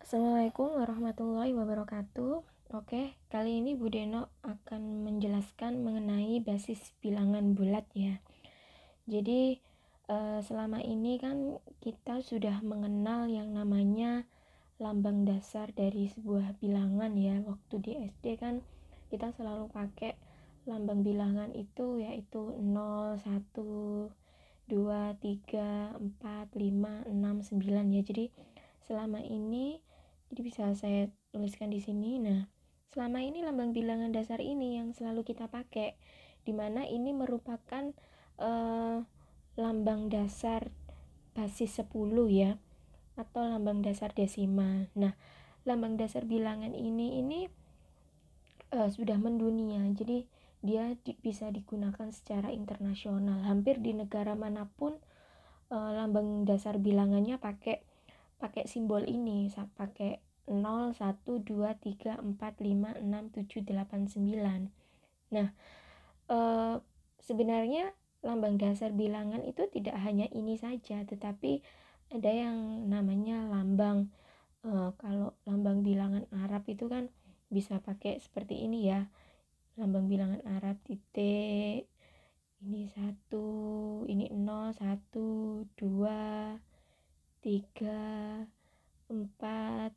Assalamualaikum warahmatullahi wabarakatuh. Oke, kali ini Bu Deno akan menjelaskan mengenai basis bilangan bulat ya. Jadi selama ini kan kita sudah mengenal yang namanya lambang dasar dari sebuah bilangan ya. Waktu di SD kan kita selalu pakai lambang bilangan itu yaitu 0, 1, 2, 3, 4, 5, 6, 9 ya. Jadi selama ini bisa saya tuliskan di sini. Nah, selama ini lambang bilangan dasar ini yang selalu kita pakai, dimana ini merupakan lambang dasar basis 10 ya, atau lambang dasar desimal. Nah, lambang dasar bilangan ini sudah mendunia, jadi dia bisa digunakan secara internasional. Hampir di negara manapun lambang dasar bilangannya pakai simbol ini, pakai 0, 1, 2, 3, 4, 5, 6, 7, 8, 9. Nah, sebenarnya lambang dasar bilangan itu tidak hanya ini saja, tetapi ada yang namanya lambang kalau lambang bilangan Arab itu kan bisa pakai seperti ini ya. Lambang bilangan Arab titik, ini 1, ini 0, 1, 2, 3, 4,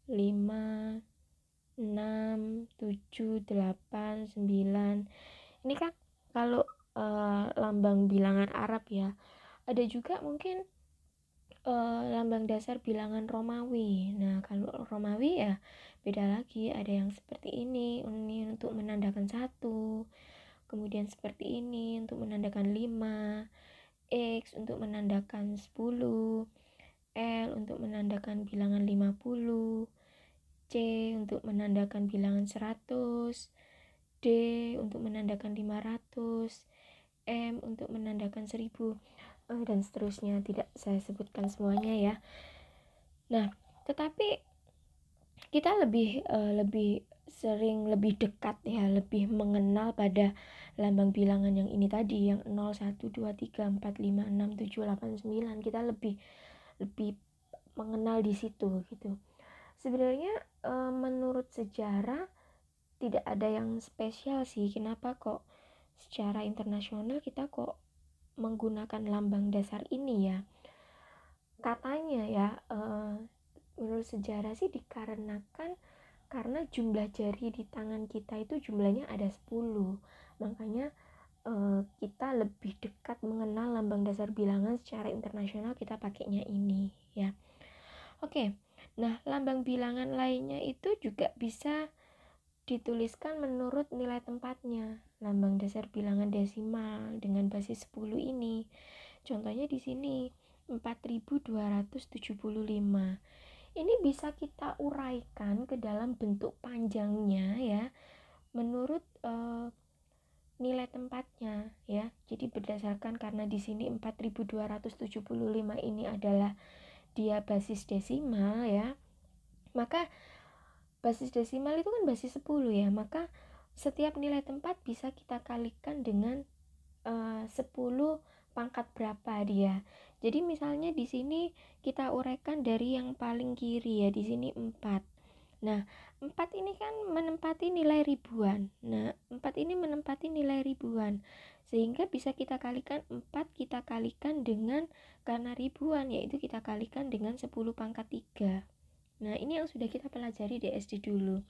5, 6, 7, 8, 9. Ini kan kalau lambang bilangan Arab ya. Ada juga mungkin lambang dasar bilangan Romawi. Nah, kalau Romawi ya beda lagi, ada yang seperti ini untuk menandakan 1, kemudian seperti ini untuk menandakan 5, X untuk menandakan 10, L untuk menandakan bilangan 50, C untuk menandakan bilangan 100, D untuk menandakan 500, M untuk menandakan 1000, dan seterusnya. Tidak saya sebutkan semuanya ya. Nah, tetapi kita lebih sering, lebih dekat ya, lebih mengenal pada lambang bilangan yang ini tadi, yang 0, 1, 2, 3, 4, 5, 6, 7, 8, 9. Kita lebih mengenal di situ gitu. Sebenarnya menurut sejarah tidak ada yang spesial sih, kenapa kok secara internasional kita kok menggunakan lambang dasar ini ya. Katanya ya, menurut sejarah sih dikarenakan karena jumlah jari di tangan kita itu jumlahnya ada 10. Makanya kita lebih dekat mengenal lambang dasar bilangan secara internasional, kita pakainya ini ya. Oke. Nah, lambang bilangan lainnya itu juga bisa dituliskan menurut nilai tempatnya. Lambang dasar bilangan desimal dengan basis 10 ini. Contohnya di sini 4275. Ini bisa kita uraikan ke dalam bentuk panjangnya ya, menurut nilai tempatnya ya. Jadi berdasarkan, karena di sini 4275 ini adalah dia basis desimal ya, maka basis desimal itu kan basis 10 ya, maka setiap nilai tempat bisa kita kalikan dengan 10 pangkat berapa dia. Jadi misalnya di sini kita uraikan dari yang paling kiri ya, di sini 4. Nah, 4 ini kan menempati nilai ribuan. Nah, 4 ini menempati nilai ribuan. Sehingga bisa kita kalikan 4, kita kalikan dengan, karena ribuan, yaitu kita kalikan dengan 10 pangkat 3. Nah, ini yang sudah kita pelajari di SD dulu.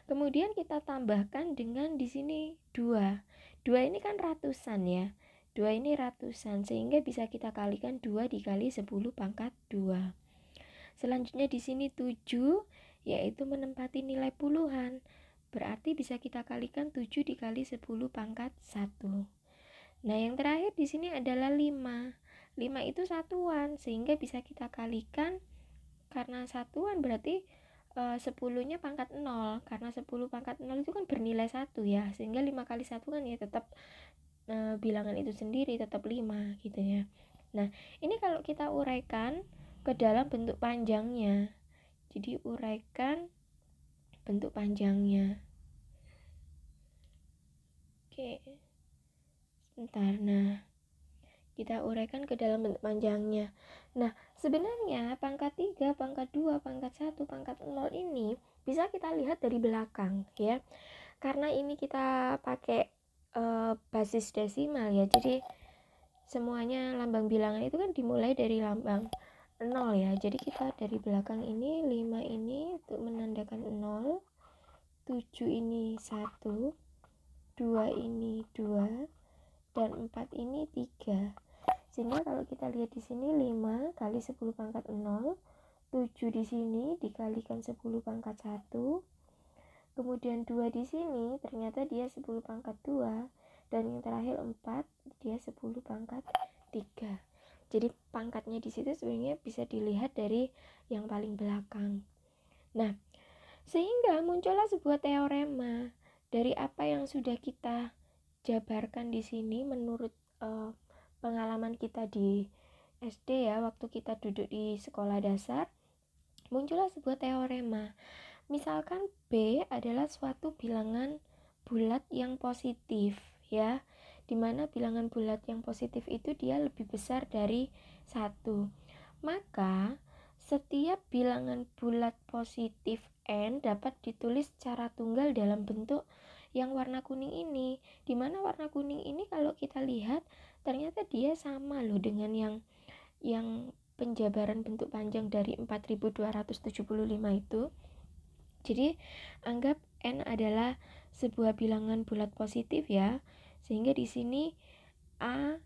Kemudian kita tambahkan dengan di sini 2. 2 ini kan ratusan ya. 2 ini ratusan, sehingga bisa kita kalikan 2 dikali 10 pangkat 2. Selanjutnya di sini 7, yaitu menempati nilai puluhan. Berarti bisa kita kalikan 7 dikali 10 pangkat 1. Nah, yang terakhir di sini adalah 5. 5 itu satuan, sehingga bisa kita kalikan, karena satuan berarti 10-nya pangkat 0. Karena 10 pangkat 0 itu kan bernilai 1 ya, sehingga 5 kali 1 kan ya tetap bilangan itu sendiri, tetap 5 gitu ya. Nah, ini kalau kita uraikan ke dalam bentuk panjangnya. Jadi uraikan bentuk panjangnya. Oke. Sebentar. Nah, kita uraikan ke dalam bentuk panjangnya. Nah, Sebenarnya pangkat 3, pangkat 2, pangkat 1, pangkat 0 ini bisa kita lihat dari belakang ya. Karena ini kita pakai basis desimal ya. Jadi semuanya lambang bilangan itu kan dimulai dari lambang 0 ya. Jadi kita dari belakang ini 5 ini untuk menandakan 0, 7 ini 1, 2 ini 2, dan 4 ini 3. Sehingga kalau kita lihat di sini 5 kali 10 pangkat 0, 7 di sini dikalikan 10 pangkat 1, kemudian 2 di sini ternyata dia 10 pangkat 2, dan yang terakhir 4 dia 10 pangkat 3. Jadi pangkatnya di situ sebenarnya bisa dilihat dari yang paling belakang. Nah, sehingga muncullah sebuah teorema dari apa yang sudah kita jabarkan di sini menurut pengalaman kita di SD ya, waktu kita duduk di sekolah dasar, muncullah sebuah teorema. Misalkan B adalah suatu bilangan bulat yang positif ya, dimana bilangan bulat yang positif itu dia lebih besar dari 1. Maka setiap bilangan bulat positif N dapat ditulis secara tunggal dalam bentuk yang warna kuning ini, dimana warna kuning ini kalau kita lihat ternyata dia sama loh dengan yang penjabaran bentuk panjang dari 4275 itu. Jadi anggap N adalah sebuah bilangan bulat positif ya. Sehingga di sini A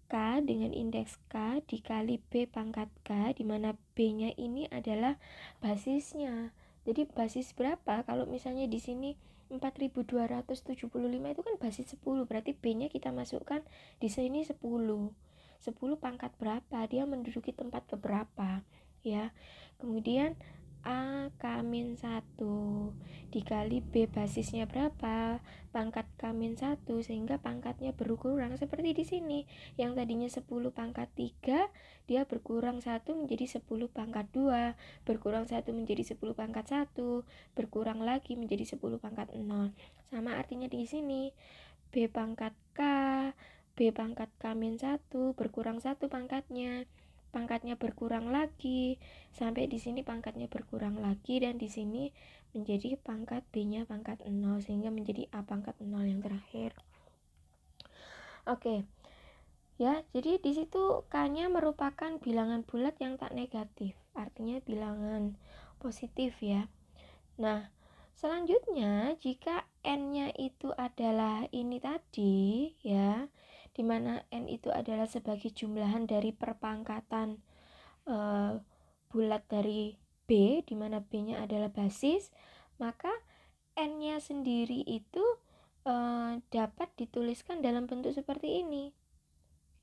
K dengan indeks K dikali B pangkat K, di mana B-nya ini adalah basisnya. Jadi basis berapa? Kalau misalnya di sini 4275 itu kan basis 10, berarti B-nya kita masukkan di sini 10. 10 pangkat berapa? Dia menduduki tempat keberapa? Ya. Kemudian A K-1 dikali B basisnya berapa? Pangkat K-1, sehingga pangkatnya berkurang seperti di sini. Yang tadinya 10 pangkat 3, dia berkurang 1 menjadi 10 pangkat 2, berkurang 1 menjadi 10 pangkat 1, berkurang lagi menjadi 10 pangkat 0. Sama artinya di sini. B pangkat K, B pangkat K-1 berkurang 1 pangkatnya. Pangkatnya berkurang lagi sampai di sini pangkatnya berkurang lagi, dan di sini menjadi pangkat B-nya pangkat 0, sehingga menjadi A pangkat 0 yang terakhir. Oke. Ya, jadi di situ K-nya merupakan bilangan bulat yang tak negatif, artinya bilangan positif ya. Nah, selanjutnya jika N-nya itu adalah ini tadi ya, dimana N itu adalah sebagai jumlahan dari perpangkatan bulat dari B, dimana B-nya adalah basis, maka N-nya sendiri itu dapat dituliskan dalam bentuk seperti ini.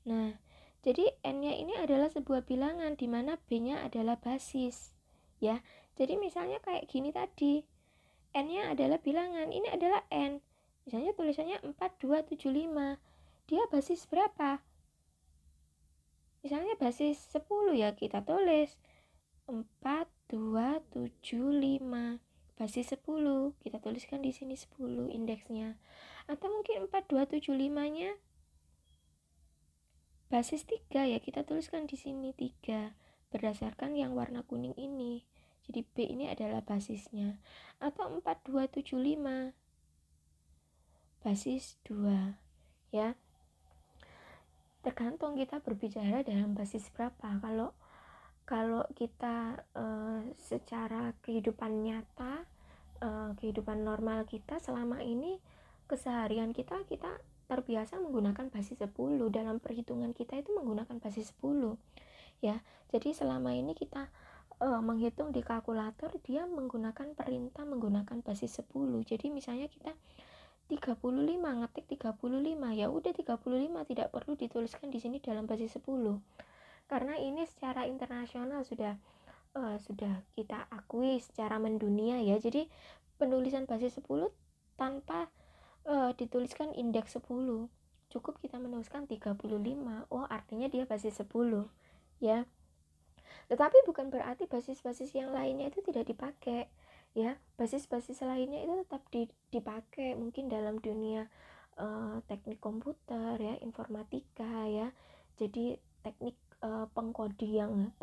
Nah, jadi N-nya ini adalah sebuah bilangan dimana B-nya adalah basis ya. Jadi misalnya kayak gini tadi, N-nya adalah bilangan, ini adalah N, misalnya tulisannya 4275, dia basis berapa? Misalnya basis 10 ya, kita tulis 4275 basis 10, kita tuliskan di sini 10 indeksnya. Atau mungkin 4275-nya basis 3 ya, kita tuliskan di sini 3 berdasarkan yang warna kuning ini. Jadi B ini adalah basisnya. Atau 4275 basis 2 ya. Tergantung kita berbicara dalam basis berapa. Kalau kita secara kehidupan nyata, kehidupan normal kita selama ini, keseharian kita terbiasa menggunakan basis 10. Dalam perhitungan kita itu menggunakan basis 10 ya. Jadi selama ini kita menghitung di kalkulator, dia menggunakan perintah menggunakan basis 10. Jadi misalnya kita 35, ngetik 35, ya udah 35, tidak perlu dituliskan di sini dalam basis 10. Karena ini secara internasional sudah kita akui secara mendunia ya. Jadi penulisan basis 10 tanpa dituliskan indeks 10. Cukup kita menuliskan 35. Oh, artinya dia basis 10 ya. Tetapi bukan berarti basis-basis yang lainnya itu tidak dipakai ya. Basis-basis lainnya itu tetap dipakai mungkin dalam dunia teknik komputer ya, informatika ya. Jadi teknik pengkodingan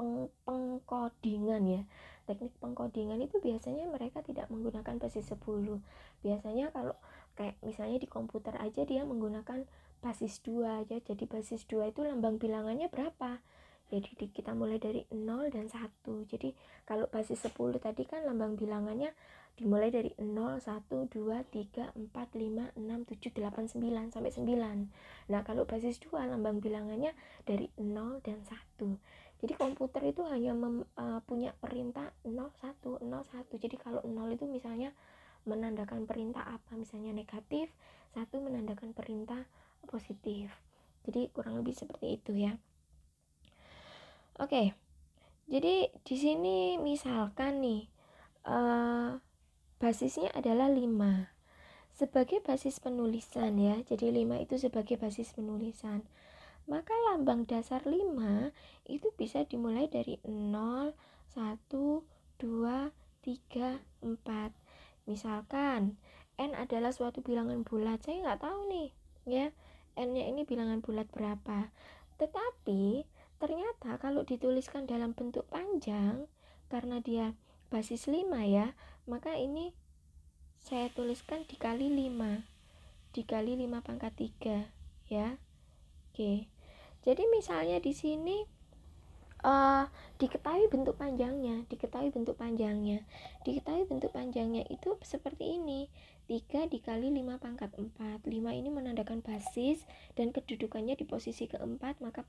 ya. Teknik pengkodingan itu biasanya mereka tidak menggunakan basis 10. Biasanya kalau kayak misalnya di komputer aja dia menggunakan basis 2 aja. Jadi basis 2 itu lambang bilangannya berapa? Jadi kita mulai dari 0 dan 1. Jadi kalau basis 10 tadi kan lambang bilangannya dimulai dari 0, 1, 2, 3, 4, 5, 6, 7, 8, 9 sampai 9. Nah kalau basis 2 lambang bilangannya dari 0 dan 1. Jadi komputer itu hanya punya perintah 0, 1, 0, 1. Jadi kalau 0 itu misalnya menandakan perintah apa, misalnya negatif, 1 menandakan perintah positif. Jadi kurang lebih seperti itu ya. Oke. Jadi di sini misalkan nih basisnya adalah 5 sebagai basis penulisan ya. Jadi 5 itu sebagai basis penulisan. Maka lambang dasar 5 itu bisa dimulai dari 0, 1, 2, 3, 4. Misalkan N adalah suatu bilangan bulat. Saya nggak tahu nih ya, N-nya ini bilangan bulat berapa. Tetapi ternyata kalau dituliskan dalam bentuk panjang, karena dia basis 5 ya, maka ini saya tuliskan dikali 5 dikali 5 pangkat 3 ya. Oke. Jadi misalnya di sini diketahui bentuk panjangnya itu seperti ini, 3 dikali 5 pangkat 4. 5 ini menandakan basis dan kedudukannya di posisi keempat, maka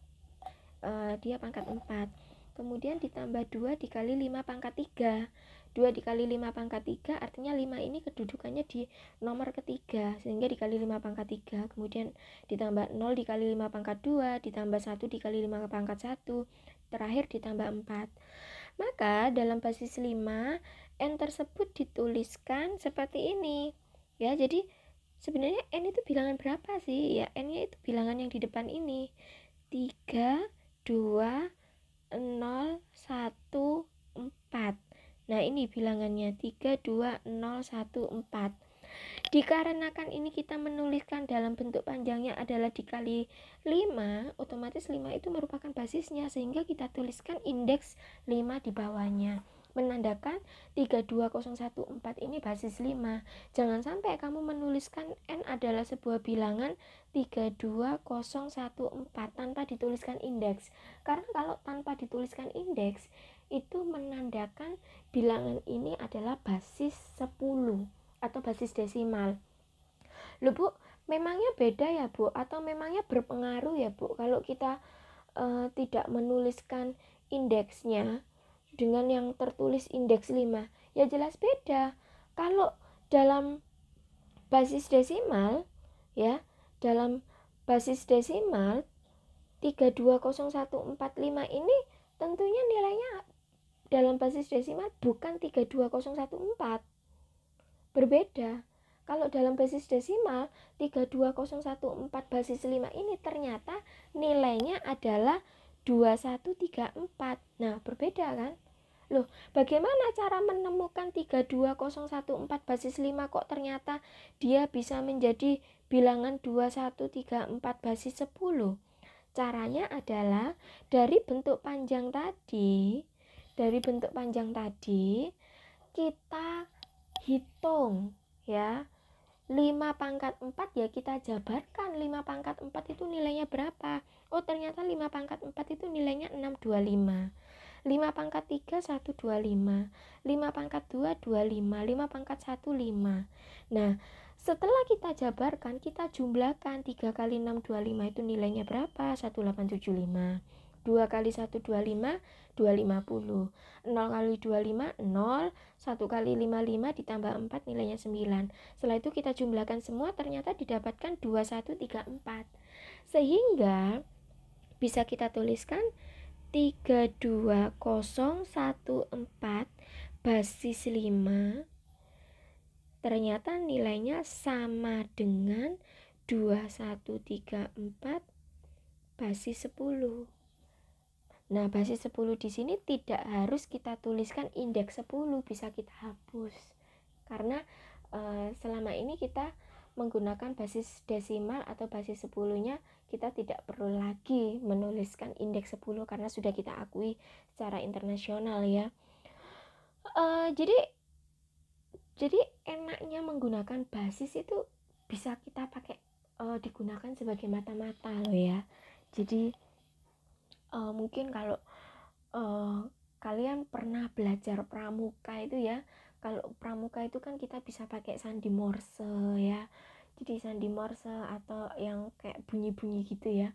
dia pangkat 4. Kemudian ditambah 2 dikali 5 pangkat 3. 2 dikali 5 pangkat 3 artinya 5 ini kedudukannya di nomor ketiga, sehingga dikali 5 pangkat 3. Kemudian ditambah 0 dikali 5 pangkat 2, ditambah 1 dikali 5 pangkat 1, terakhir ditambah 4. Maka dalam basis 5 N tersebut dituliskan seperti ini ya. Jadi sebenarnya N itu bilangan berapa sih ya? N nya itu bilangan yang di depan ini, 3, 2, 0, 1, 4. Nah ini bilangannya 3, 2, 0, 1, 4. Dikarenakan ini kita menuliskan dalam bentuk panjangnya adalah dikali 5, otomatis 5 itu merupakan basisnya, sehingga kita tuliskan indeks 5 di bawahnya, menandakan 32014 ini basis 5. Jangan sampai kamu menuliskan N adalah sebuah bilangan 32014 tanpa dituliskan indeks. Karena kalau tanpa dituliskan indeks, itu menandakan bilangan ini adalah basis 10 atau basis desimal. Loh Bu, memangnya beda ya Bu? Atau memangnya berpengaruh ya Bu kalau kita tidak menuliskan indeksnya dengan yang tertulis indeks 5? Ya jelas beda. Kalau dalam basis desimal ya, dalam basis desimal 32014 ini tentunya nilainya dalam basis desimal bukan 32014. Berbeda. Kalau dalam basis desimal 32014 basis 5 ini ternyata nilainya adalah 2134. Nah, berbeda kan? Loh, bagaimana cara menemukan 32014 basis 5 kok ternyata dia bisa menjadi bilangan 2134 basis 10? Caranya adalah dari bentuk panjang tadi, kita hitung ya. 5 pangkat 4 ya kita jabarkan 5 pangkat 4 itu nilainya berapa. Oh ternyata 5 pangkat 4 itu nilainya 625. 5 pangkat 3 125. 5 pangkat 2 25. 5 pangkat 1 5. Nah setelah kita jabarkan, kita jumlahkan 3 kali 6 25 itu nilainya berapa? 1875. 2 kali 1 25, 250. 0 kali 25 0, 1 kali 55 ditambah 4 nilainya 9. Setelah itu kita jumlahkan semua, ternyata didapatkan 2134. Sehingga bisa kita tuliskan 32014 basis 5 ternyata nilainya sama dengan 2134 basis 10. Nah, basis 10 di sini tidak harus kita tuliskan indeks 10, bisa kita hapus. Karena selama ini kita menggunakan basis desimal atau basis 10-nya, kita tidak perlu lagi menuliskan indeks 10 karena sudah kita akui secara internasional ya. Jadi enaknya menggunakan basis itu bisa kita pakai digunakan sebagai mata-mata loh ya. Jadi mungkin kalau kalian pernah belajar pramuka itu ya, kalau pramuka itu kan kita bisa pakai sandi morse ya. Jadi sandi morse atau yang kayak bunyi-bunyi gitu ya.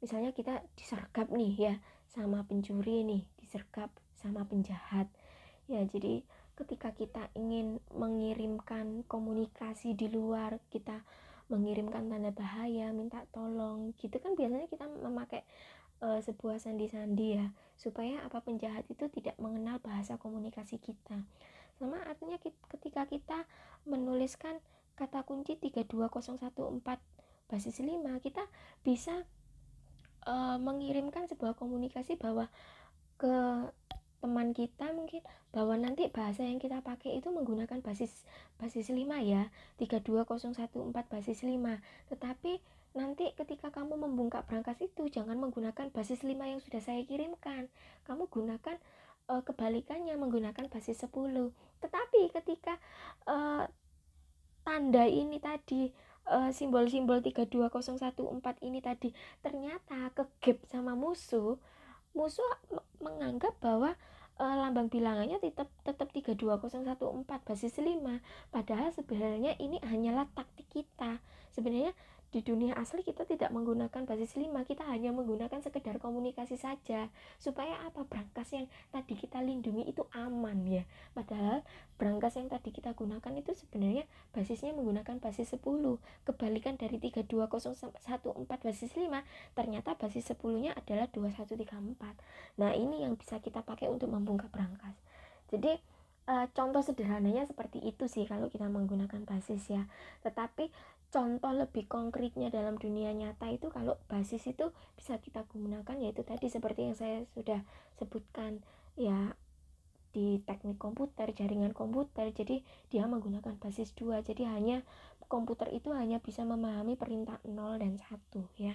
Misalnya kita disergap nih ya sama pencuri nih, disergap sama penjahat ya. Jadi ketika kita ingin mengirimkan komunikasi di luar, kita mengirimkan tanda bahaya, minta tolong gitu kan, biasanya kita memakai sebuah sandi-sandi ya, supaya apa, penjahat itu tidak mengenal bahasa komunikasi kita. Sama artinya ketika kita menuliskan kata kunci 32014 basis 5, kita bisa mengirimkan sebuah komunikasi bahwa ke teman kita mungkin, bahwa nanti bahasa yang kita pakai itu menggunakan basis 5 ya, 32014 basis 5. Tetapi nanti ketika kamu membungkak brankas itu jangan menggunakan basis 5 yang sudah saya kirimkan. Kamu gunakan kebalikannya, menggunakan basis 10. Tetapi ketika tanda ini tadi, simbol-simbol 32014 ini tadi ternyata kegap sama musuh menganggap bahwa lambang bilangannya tetap 32014 basis 5, padahal sebenarnya ini hanyalah taktik kita. Sebenarnya di dunia asli kita tidak menggunakan basis 5, kita hanya menggunakan sekedar komunikasi saja, supaya apa, brankas yang tadi kita lindungi itu aman ya. Padahal brankas yang tadi kita gunakan itu sebenarnya basisnya menggunakan basis 10, kebalikan dari 32014 basis 5, ternyata basis 10-nya adalah 2134. Nah, ini yang bisa kita pakai untuk membungkak brankas. Jadi contoh sederhananya seperti itu sih kalau kita menggunakan basis ya. Tetapi contoh lebih konkretnya dalam dunia nyata itu, kalau basis itu bisa kita gunakan yaitu tadi seperti yang saya sudah sebutkan ya, di teknik komputer, jaringan komputer. Jadi dia menggunakan basis 2, jadi hanya komputer itu hanya bisa memahami perintah 0 dan 1 ya.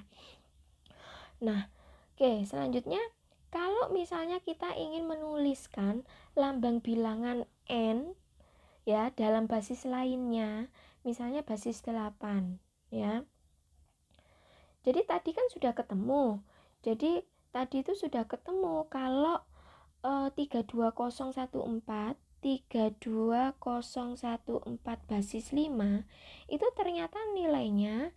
Nah, oke, selanjutnya kalau misalnya kita ingin menuliskan lambang bilangan n ya dalam basis lainnya, misalnya basis 8 ya. Jadi tadi kan sudah ketemu. Jadi tadi itu sudah ketemu kalau 32014 basis 5 itu ternyata nilainya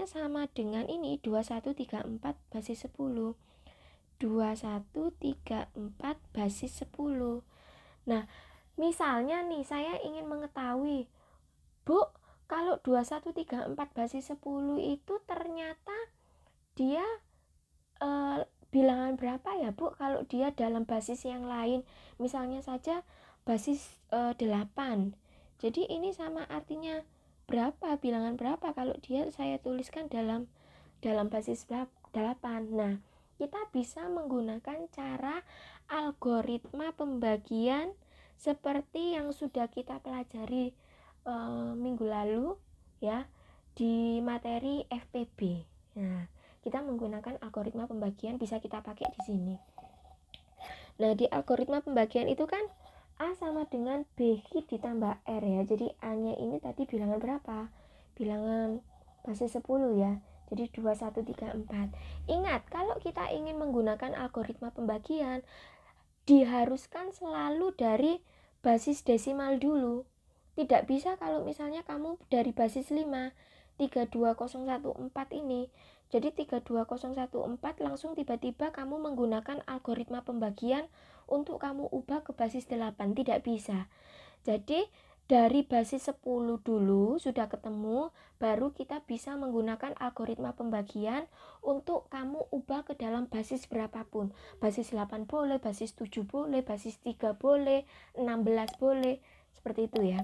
sama dengan ini 2134 basis 10. 2134 basis 10. Nah, misalnya nih saya ingin mengetahui, Bu, kalau 2134 basis 10 itu ternyata dia bilangan berapa ya, Bu, kalau dia dalam basis yang lain, misalnya saja basis 8. Jadi ini sama artinya berapa, bilangan berapa kalau dia saya tuliskan dalam basis 8. Nah, kita bisa menggunakan cara algoritma pembagian seperti yang sudah kita pelajari minggu lalu ya di materi FPB. Nah, kita menggunakan algoritma pembagian, bisa kita pakai di sini. Nah, di algoritma pembagian itu kan A sama dengan B ditambah R ya. Jadi A-nya ini tadi bilangan berapa? Bilangan basis 10 ya. Jadi 2134. Ingat, kalau kita ingin menggunakan algoritma pembagian, diharuskan selalu dari basis desimal dulu. Tidak bisa kalau misalnya kamu dari basis 5, 32014 ini. Jadi 32014 langsung tiba-tiba kamu menggunakan algoritma pembagian untuk kamu ubah ke basis 8. Tidak bisa. Jadi dari basis 10 dulu sudah ketemu, baru kita bisa menggunakan algoritma pembagian untuk kamu ubah ke dalam basis berapapun. Basis 8 boleh, basis 7 boleh, basis 3 boleh, 16 boleh. Seperti itu ya.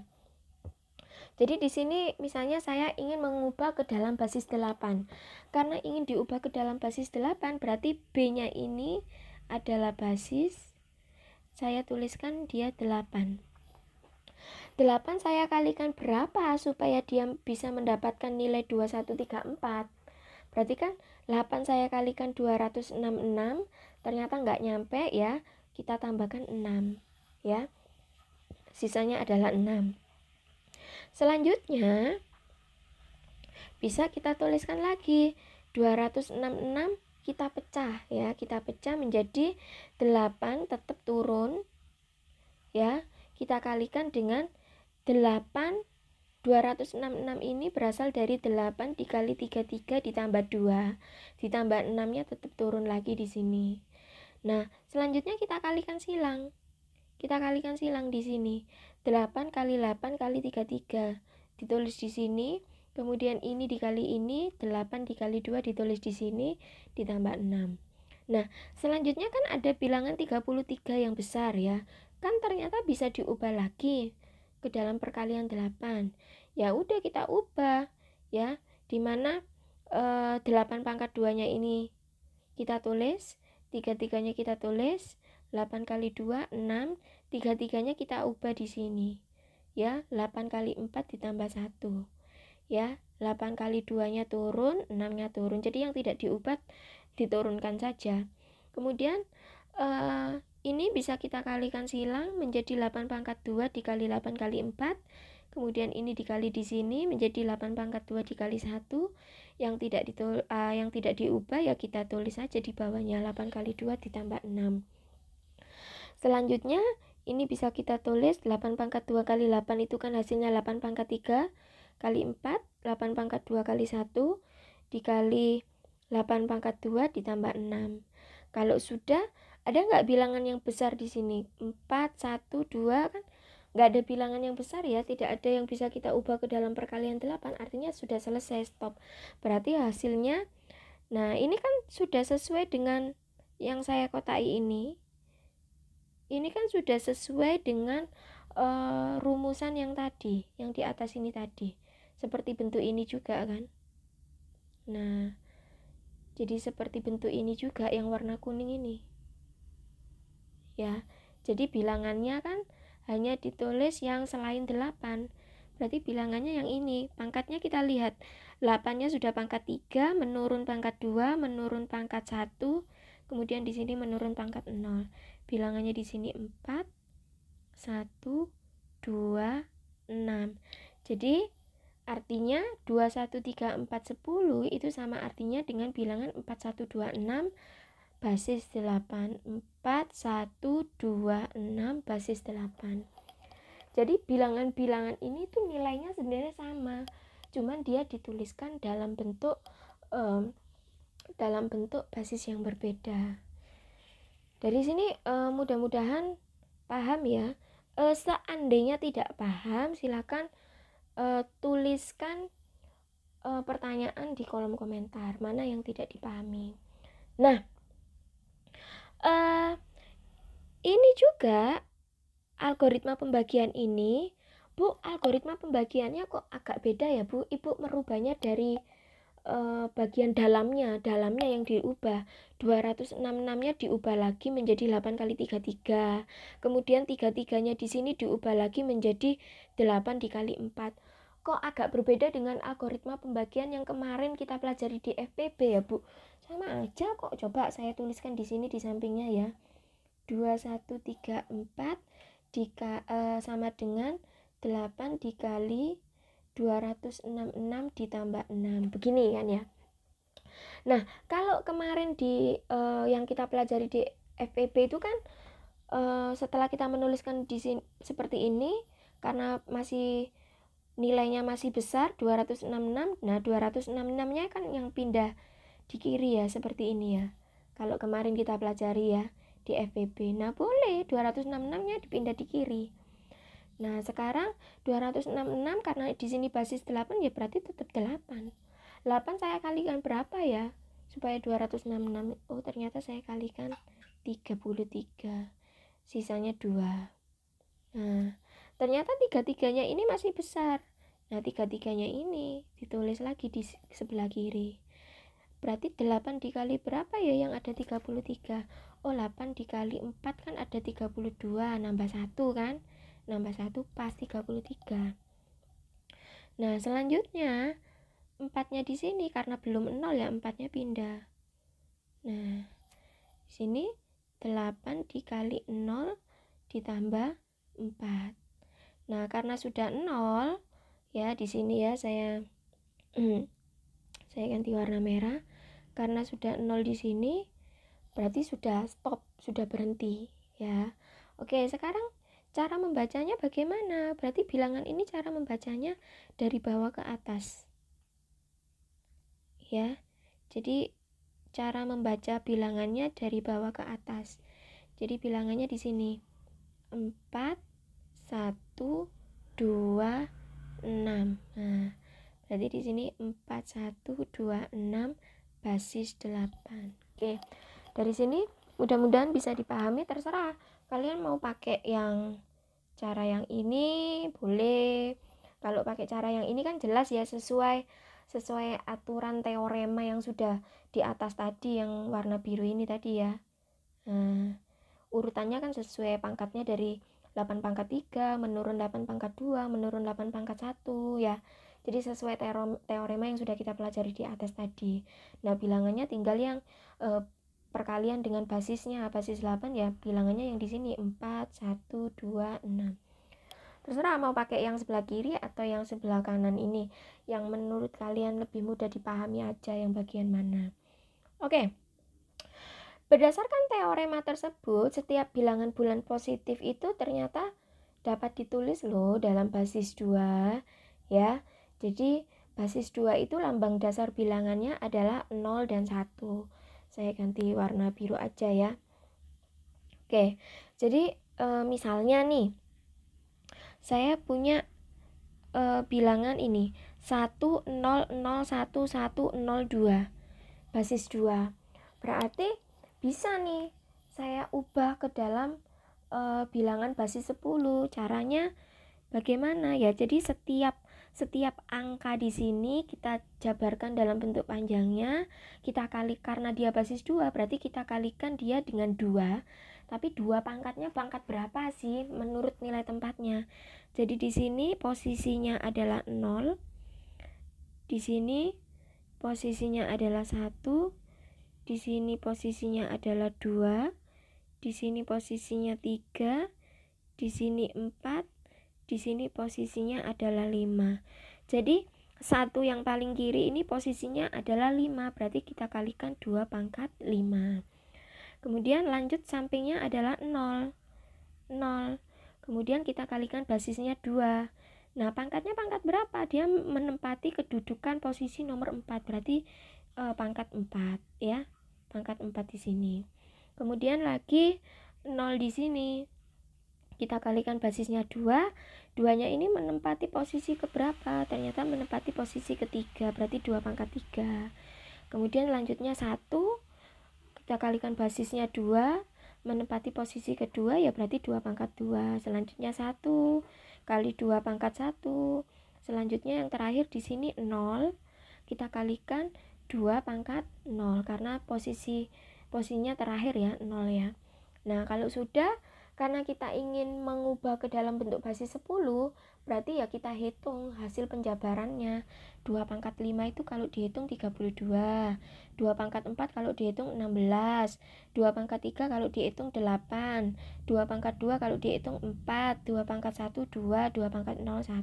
Jadi di sini misalnya saya ingin mengubah ke dalam basis 8. Karena ingin diubah ke dalam basis 8, berarti B-nya ini adalah basis, saya tuliskan dia 8. 8 saya kalikan berapa supaya dia bisa mendapatkan nilai 2134? Berarti kan 8 saya kalikan 266, ternyata nggak nyampe ya. Kita tambahkan 6 ya. Sisanya adalah 6. Selanjutnya bisa kita tuliskan lagi 266 kita pecah ya. Kita pecah menjadi 8 tetap turun ya. Kita kalikan dengan 8. 266 ini berasal dari 8 dikali 33 ditambah 2. Ditambah 6-nya tetap turun lagi di sini. Nah, selanjutnya kita kalikan silang. Kita kalikan silang di sini. 8 kali 8 kali 33 ditulis di sini. Kemudian ini dikali ini, 8 dikali 2 ditulis di sini, ditambah 6. Nah, selanjutnya kan ada bilangan 33 yang besar ya. Kan ternyata bisa diubah lagi ke dalam perkalian 8. Ya udah kita ubah ya, dimana 8 pangkat 2 nya ini kita tulis, 3-3 nya kita tulis, 8 kali 2 6, 3-3 nya kita ubah di sini ya. 8 kali 4 ditambah 1 ya. 8 kali 2 nya turun, 6 nya turun, jadi yang tidak diubah diturunkan saja. Kemudian ini bisa kita kalikan silang menjadi 8 pangkat 2 dikali 8 kali 4. Kemudian ini dikali di sini menjadi 8 pangkat 2 dikali 1. Yang tidak diubah ya kita tulis saja di bawahnya 8 kali 2 ditambah 6. Selanjutnya ini bisa kita tulis 8 pangkat 2 kali 8 itu kan hasilnya 8 pangkat 3 kali 4. 8 pangkat 2 kali 1 dikali 8 pangkat 2 ditambah 6. Kalau sudah, ada nggak bilangan yang besar di sini? 4, 1, 2 kan? Nggak ada bilangan yang besar ya. Tidak ada yang bisa kita ubah ke dalam perkalian 8. Artinya sudah selesai, stop. Berarti hasilnya, nah ini kan sudah sesuai dengan yang saya kotai ini. Ini kan sudah sesuai dengan rumusan yang tadi, yang di atas ini tadi. Seperti bentuk ini juga kan. Nah, jadi seperti bentuk ini juga yang warna kuning ini ya. Jadi bilangannya kan hanya ditulis yang selain 8. Berarti bilangannya yang ini. Pangkatnya kita lihat, 8-nya sudah pangkat 3, menurun pangkat 2, menurun pangkat 1, kemudian di sini menurun pangkat 0. Bilangannya di sini 4, 1, 2, 6. Jadi artinya 2, 1, 3, 4, 10 itu sama artinya dengan bilangan 4, 1, 2, 6 basis 8. 4, 1, 2, 6 basis 8. Jadi bilangan-bilangan ini tuh nilainya sebenarnya sama, cuman dia dituliskan dalam bentuk basis yang berbeda. Dari sini mudah-mudahan paham ya. Seandainya tidak paham, silakan tuliskan pertanyaan di kolom komentar mana yang tidak dipahami. Nah, ini juga algoritma pembagian ini, Bu, algoritma pembagiannya kok agak beda ya, Bu? Ibu merubahnya dari bagian dalamnya yang diubah. 266-nya diubah lagi menjadi 8 kali 33. Kemudian 33-nya di sini diubah lagi menjadi 8 dikali 4. Kok agak berbeda dengan algoritma pembagian yang kemarin kita pelajari di FPB ya, Bu? Sama aja kok. Coba saya tuliskan di sini di sampingnya ya. 2134 sama dengan 8 dikali 266 ditambah 6. Begini kan ya. Nah, kalau kemarin di yang kita pelajari di FEB itu kan setelah kita menuliskan di sini seperti ini, karena masih nilainya masih besar 266. Nah, 266-nya kan yang pindah di kiri ya, seperti ini ya. Kalau kemarin kita pelajari ya di FEB. Nah, boleh 266-nya dipindah di kiri. Nah, sekarang 266 karena di sini basis 8 ya berarti tetap 8. 8 saya kalikan berapa ya? Supaya 266. Oh, ternyata saya kalikan 33. Sisanya 2. Nah, ternyata 3-3-nya ini masih besar. Nah, 3-3-nya ini ditulis lagi di sebelah kiri. Berarti 8 dikali berapa ya yang ada 33? Oh, 8 dikali 4 kan ada 32, nambah 1 kan? nambah 1 pas 33. Nah, selanjutnya 4-nya di sini karena belum 0 ya, 4-nya pindah. Nah, di sini 8 dikali 0 ditambah 4. Nah, karena sudah 0 ya, di sini ya saya ganti warna merah. Karena sudah 0 di sini, berarti sudah stop, sudah berhenti ya. Oke, sekarang cara membacanya bagaimana? Berarti bilangan ini cara membacanya dari bawah ke atas. Ya. Jadi cara membaca bilangannya dari bawah ke atas. Jadi bilangannya di sini 4 1 2 6. Nah, berarti di sini 4 1 2 6 basis 8. Oke. Dari sini mudah-mudahan bisa dipahami, terserah kalian mau pakai yang cara yang ini boleh. Kalau pakai cara yang ini kan jelas ya, sesuai aturan teorema yang sudah di atas tadi, yang warna biru ini tadi ya. Nah, urutannya kan sesuai pangkatnya dari 8 pangkat 3 menurun 8 pangkat 2 menurun 8 pangkat 1 ya. Jadi sesuai teorema yang sudah kita pelajari di atas tadi. Nah, bilangannya tinggal yang perkalian dengan basisnya, basis 8 ya, bilangannya yang di sini 4 1 2 6. Terserah mau pakai yang sebelah kiri atau yang sebelah kanan ini, yang menurut kalian lebih mudah dipahami aja yang bagian mana. Oke. Berdasarkan teorema tersebut, setiap bilangan bulan positif itu ternyata dapat ditulis loh dalam basis 2 ya. Jadi basis 2 itu lambang dasar bilangannya adalah 0 dan 1. Saya ganti warna biru aja ya. Oke. Jadi misalnya nih, saya punya bilangan ini 1 0 0 1 1 0 2 basis 2. Berarti bisa nih saya ubah ke dalam bilangan basis 10. Caranya bagaimana ya? Jadi setiap angka di sini kita jabarkan dalam bentuk panjangnya, kita kali, karena dia basis 2 berarti kita kalikan dia dengan 2. Tapi 2 pangkatnya pangkat berapa sih menurut nilai tempatnya? Jadi di sini posisinya adalah 0. Di sini posisinya adalah 1. Di sini posisinya adalah 2. Di sini posisinya 3. Di sini 4. Di sini posisinya adalah 5. Jadi 1 yang paling kiri ini posisinya adalah 5. Berarti kita kalikan 2 pangkat 5. Kemudian lanjut sampingnya adalah 0. 0. Kemudian kita kalikan basisnya 2. Nah, pangkatnya pangkat berapa? Dia menempati kedudukan posisi nomor 4. Berarti pangkat 4 ya. Pangkat 4 di sini. Kemudian lagi 0 di sini. Kita kalikan basisnya 2. 2-nya ini menempati posisi keberapa? Ternyata menempati posisi ketiga. Berarti 2 pangkat 3. Kemudian lanjutnya 1. Kita kalikan basisnya 2. Menempati posisi kedua ya berarti 2 pangkat 2. Selanjutnya 1 kali 2 pangkat 1. Selanjutnya yang terakhir di sini 0. Kita kalikan 2 pangkat 0 karena posisinya terakhir ya 0 ya. Nah, kalau sudah, karena kita ingin mengubah ke dalam bentuk basis 10, berarti ya kita hitung hasil penjabarannya. 2 pangkat 5 itu kalau dihitung 32. 2 pangkat 4 kalau dihitung 16. 2 pangkat 3 kalau dihitung 8. 2 pangkat 2 kalau dihitung 4. 2 pangkat 1 2. 2 pangkat 0 1.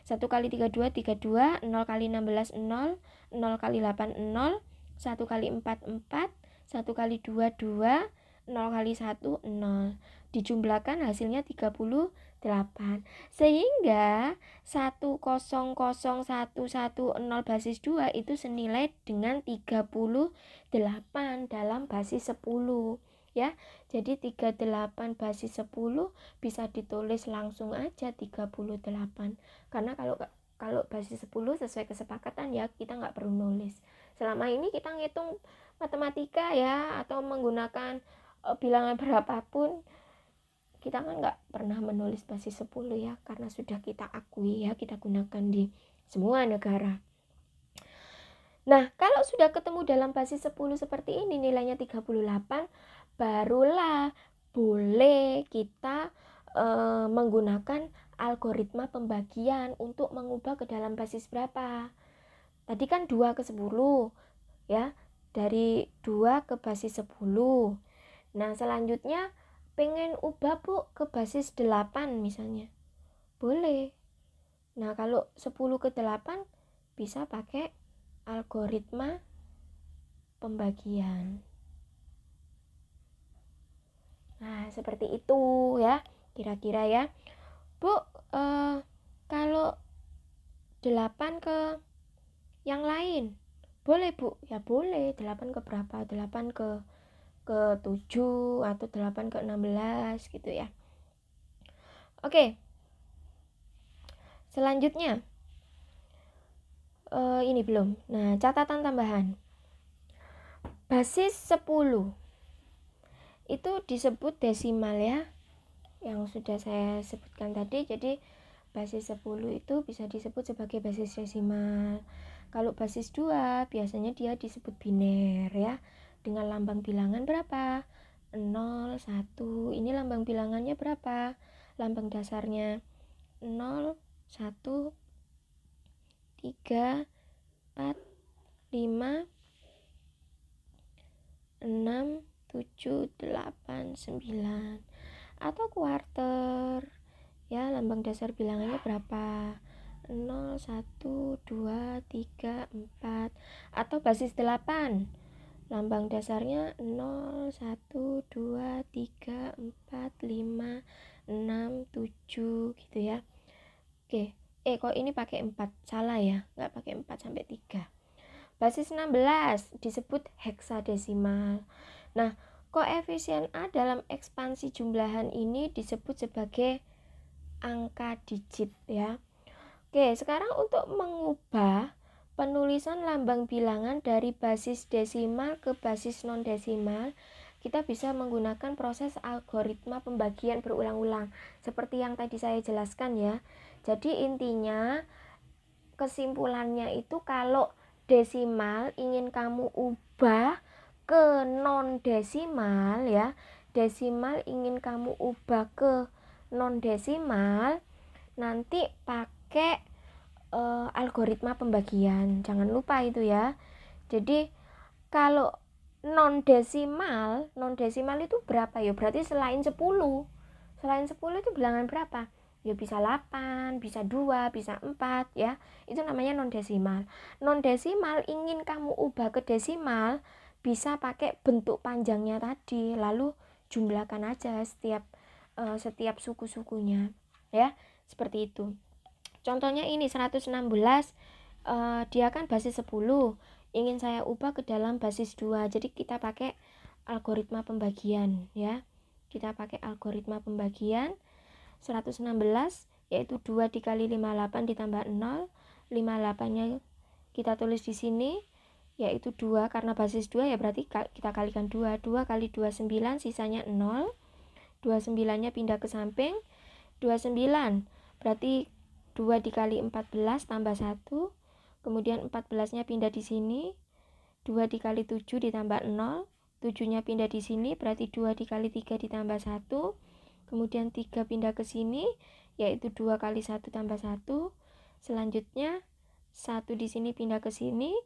1 kali 32 32. 0 kali 16 0. 0 kali 8 0. 1 kali 4 4. 1 kali 2 2. 0 kali 1 0. Dijumlahkan hasilnya 38. Sehingga 100 110 basis 2 itu senilai dengan 38 dalam basis 10 ya. Jadi 38 basis 10 bisa ditulis langsung aja 38. Karena kalau basis 10 sesuai kesepakatan ya kita nggak perlu nulis. Selama ini kita ngitung matematika ya atau menggunakan bilangan berapapun, kita kan nggak pernah menulis basis 10 ya, karena sudah kita akui ya, kita gunakan di semua negara. Nah, kalau sudah ketemu dalam basis 10 seperti ini, nilainya 38, barulah boleh kita menggunakan algoritma pembagian untuk mengubah ke dalam basis berapa. Tadi kan 2 ke 10 ya, dari 2 ke basis 10. Nah selanjutnya pengen ubah Bu ke basis 8 misalnya, boleh. Nah kalau 10 ke 8 bisa pakai algoritma pembagian. Nah seperti itu ya kira-kira ya Bu. Kalau 8 ke yang lain boleh Bu? Ya boleh. 8 ke berapa? 8 ke 7 atau 8 ke 16 gitu ya. Oke. Selanjutnya ini belum. Nah, catatan tambahan. Basis 10 itu disebut desimal ya, yang sudah saya sebutkan tadi. Jadi basis 10 itu bisa disebut sebagai basis desimal. Kalau basis 2 biasanya dia disebut biner ya, dengan lambang bilangan berapa? 0, 1. Ini lambang bilangannya berapa? Lambang dasarnya 0, 1, 3, 4, 5, 6, 7, 8, 9. Atau kuarter ya, lambang dasar bilangannya berapa? 0, 1, 2, 3, 4. Atau basis 8, lambang dasarnya 0, 1, 2, 3, 4, 5, 6, 7 gitu ya. Oke, kok ini pakai 4, salah ya, nggak pakai 4 sampai 3. Basis 16 disebut heksadesimal. Nah, koefisien A dalam ekspansi jumlahan ini disebut sebagai angka digit ya. Oke, sekarang untuk mengubah penulisan lambang bilangan dari basis desimal ke basis non-desimal, kita bisa menggunakan proses algoritma pembagian berulang-ulang seperti yang tadi saya jelaskan ya. Jadi intinya kesimpulannya itu kalau desimal ingin kamu ubah ke non desimal ya, desimal ingin kamu ubah ke non desimal, nanti pakai algoritma pembagian, jangan lupa itu ya. Jadi kalau non desimal itu berapa ya, berarti selain 10 itu bilangan berapa ya, bisa 8, bisa 2, bisa 4 ya, itu namanya non desimal. Non desimal ingin kamu ubah ke desimal, bisa pakai bentuk panjangnya tadi, lalu jumlahkan aja setiap suku-sukunya ya, seperti itu. Contohnya ini 116, dia kan basis 10, ingin saya ubah ke dalam basis 2, jadi kita pakai algoritma pembagian ya, kita pakai algoritma pembagian. 116 yaitu 2 dikali 58 ditambah 0, 58-nya kita tulis di sini yaitu 2, karena basis 2 ya berarti kita kalikan 2, 2 kali 2 9, sisanya 0, 29-nya pindah ke samping, 29 berarti 2 dikali 14 tambah 1, kemudian 14-nya pindah di sini, 2 dikali 7 ditambah 0, 7-nya pindah di sini berarti 2 dikali 3 ditambah 1, kemudian 3 pindah ke sini yaitu 2 kali 1 tambah 1, selanjutnya 1 di sini pindah ke sini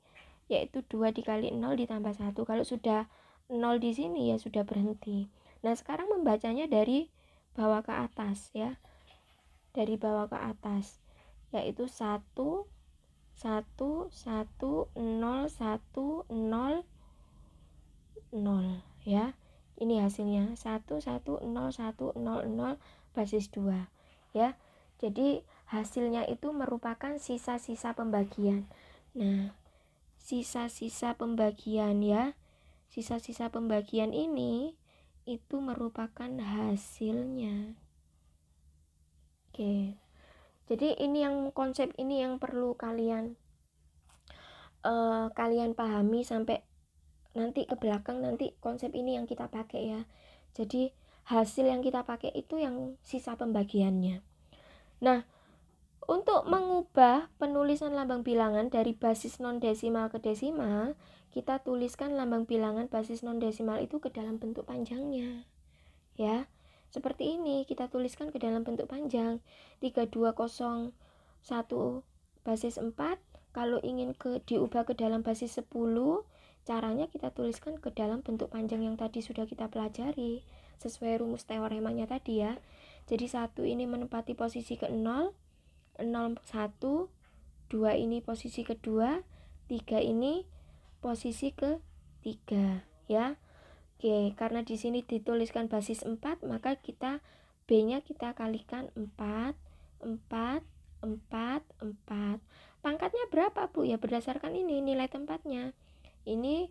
yaitu 2 dikali 0 ditambah 1. Kalau sudah 0 di sini ya sudah berhenti. Nah sekarang membacanya dari bawah ke atas ya, dari bawah ke atas yaitu 1 1 1 0 1 0 0 ya. Ini hasilnya 1 1 0 1 0 0 basis 2 ya. Jadi hasilnya itu merupakan sisa-sisa pembagian. Nah, sisa-sisa pembagian ya. Sisa-sisa pembagian ini itu merupakan hasilnya. Oke. Jadi ini yang konsep ini yang perlu kalian pahami sampai nanti ke belakang, nanti konsep ini yang kita pakai ya. Jadi hasil yang kita pakai itu yang sisa pembagiannya. Nah, untuk mengubah penulisan lambang bilangan dari basis non-desimal ke desimal, kita tuliskan lambang bilangan basis non-desimal itu ke dalam bentuk panjangnya. Ya. Seperti ini kita tuliskan ke dalam bentuk panjang. 3201 basis 4. Kalau ingin diubah ke dalam basis 10, caranya kita tuliskan ke dalam bentuk panjang yang tadi sudah kita pelajari sesuai rumus teoremanya tadi ya. Jadi 1 ini menempati posisi ke 0, 0 1, 2 ini posisi kedua, 3 ini posisi ke 3 ya. Oke, karena di sini dituliskan basis 4, maka kita B-nya kita kalikan 4, 4, 4, 4. Pangkatnya berapa, Bu? Ya berdasarkan ini nilai tempatnya. Ini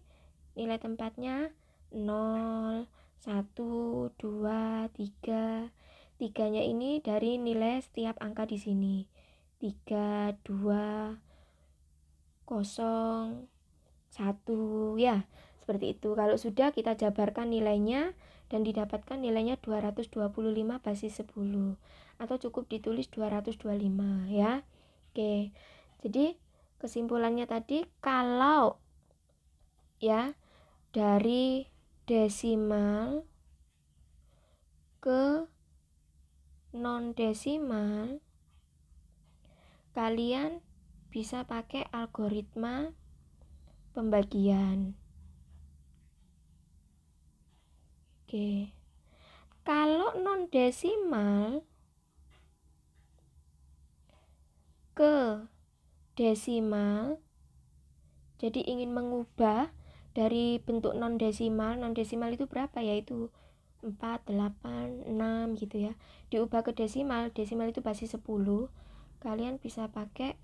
nilai tempatnya 0, 1, 2, 3. 3-nya ini dari nilai setiap angka di sini. 3, 2, 0, 1 ya. Seperti itu. Kalau sudah kita jabarkan nilainya dan didapatkan nilainya 225 basis 10 atau cukup ditulis 225 ya. Oke. Jadi kesimpulannya tadi kalau ya dari desimal ke non desimal kalian bisa pakai algoritma pembagian. Oke. Kalau non desimal ke desimal, jadi ingin mengubah dari bentuk non desimal itu berapa? Yaitu 4, 8, 6 gitu ya. Diubah ke desimal itu basis 10. Kalian bisa pakai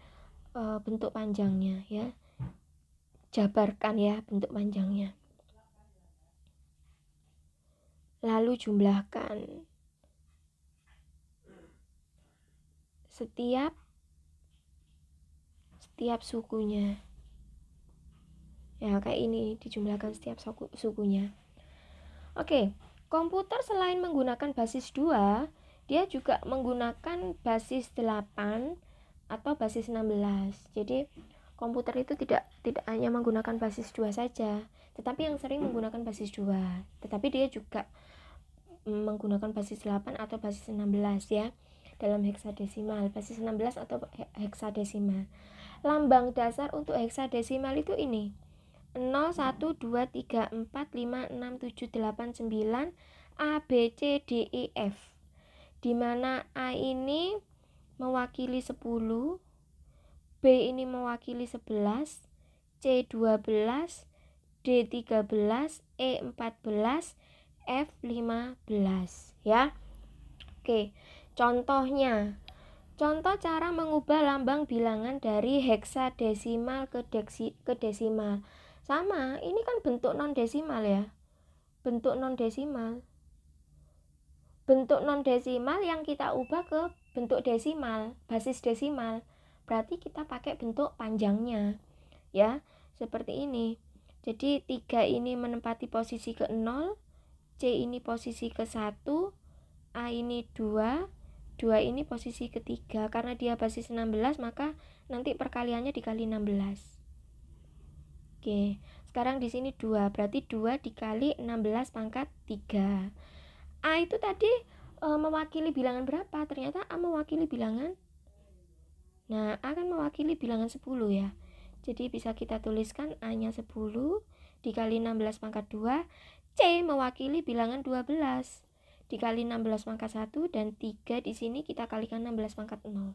bentuk panjangnya ya. Jabarkan ya bentuk panjangnya. Lalu jumlahkan setiap sukunya. Ya, kayak ini dijumlahkan setiap sukunya. Oke, komputer selain menggunakan basis 2, dia juga menggunakan basis 8 atau basis 16. Jadi, komputer itu tidak hanya menggunakan basis 2 saja, tetapi yang sering menggunakan basis 2. Tetapi dia juga menggunakan basis 8 atau basis 16 ya dalam heksadesimal, basis 16 atau heksadesimal. Lambang dasar untuk heksadesimal itu ini 0, 1, 2, 3, 4, 5, 6, 7, 8, 9 A, B, C, D, E, F, dimana A ini mewakili 10, B ini mewakili 11, C 12, D 13, E 14, F 15 ya. Oke, contohnya. Contoh cara mengubah lambang bilangan dari heksadesimal ke desimal. Sama, ini kan bentuk non desimal ya. Bentuk non desimal. Bentuk non desimal yang kita ubah ke bentuk desimal, basis desimal. Berarti kita pakai bentuk panjangnya. Ya, seperti ini. Jadi 3 ini menempati posisi ke 0, C ini posisi ke 1, A ini 2, 2 ini posisi ketiga. Karena dia basis 16, maka nanti perkaliannya dikali 16. Oke, sekarang di sini 2, berarti 2 dikali 16 pangkat 3. A itu tadi mewakili bilangan berapa? Ternyata A mewakili bilangan, nah A kan mewakili bilangan 10 ya. Jadi bisa kita tuliskan A-nya 10 dikali 16 pangkat 2. C mewakili bilangan 12 dikali 16 pangkat 1, dan 3 di sini kita kalikan 16 pangkat 0.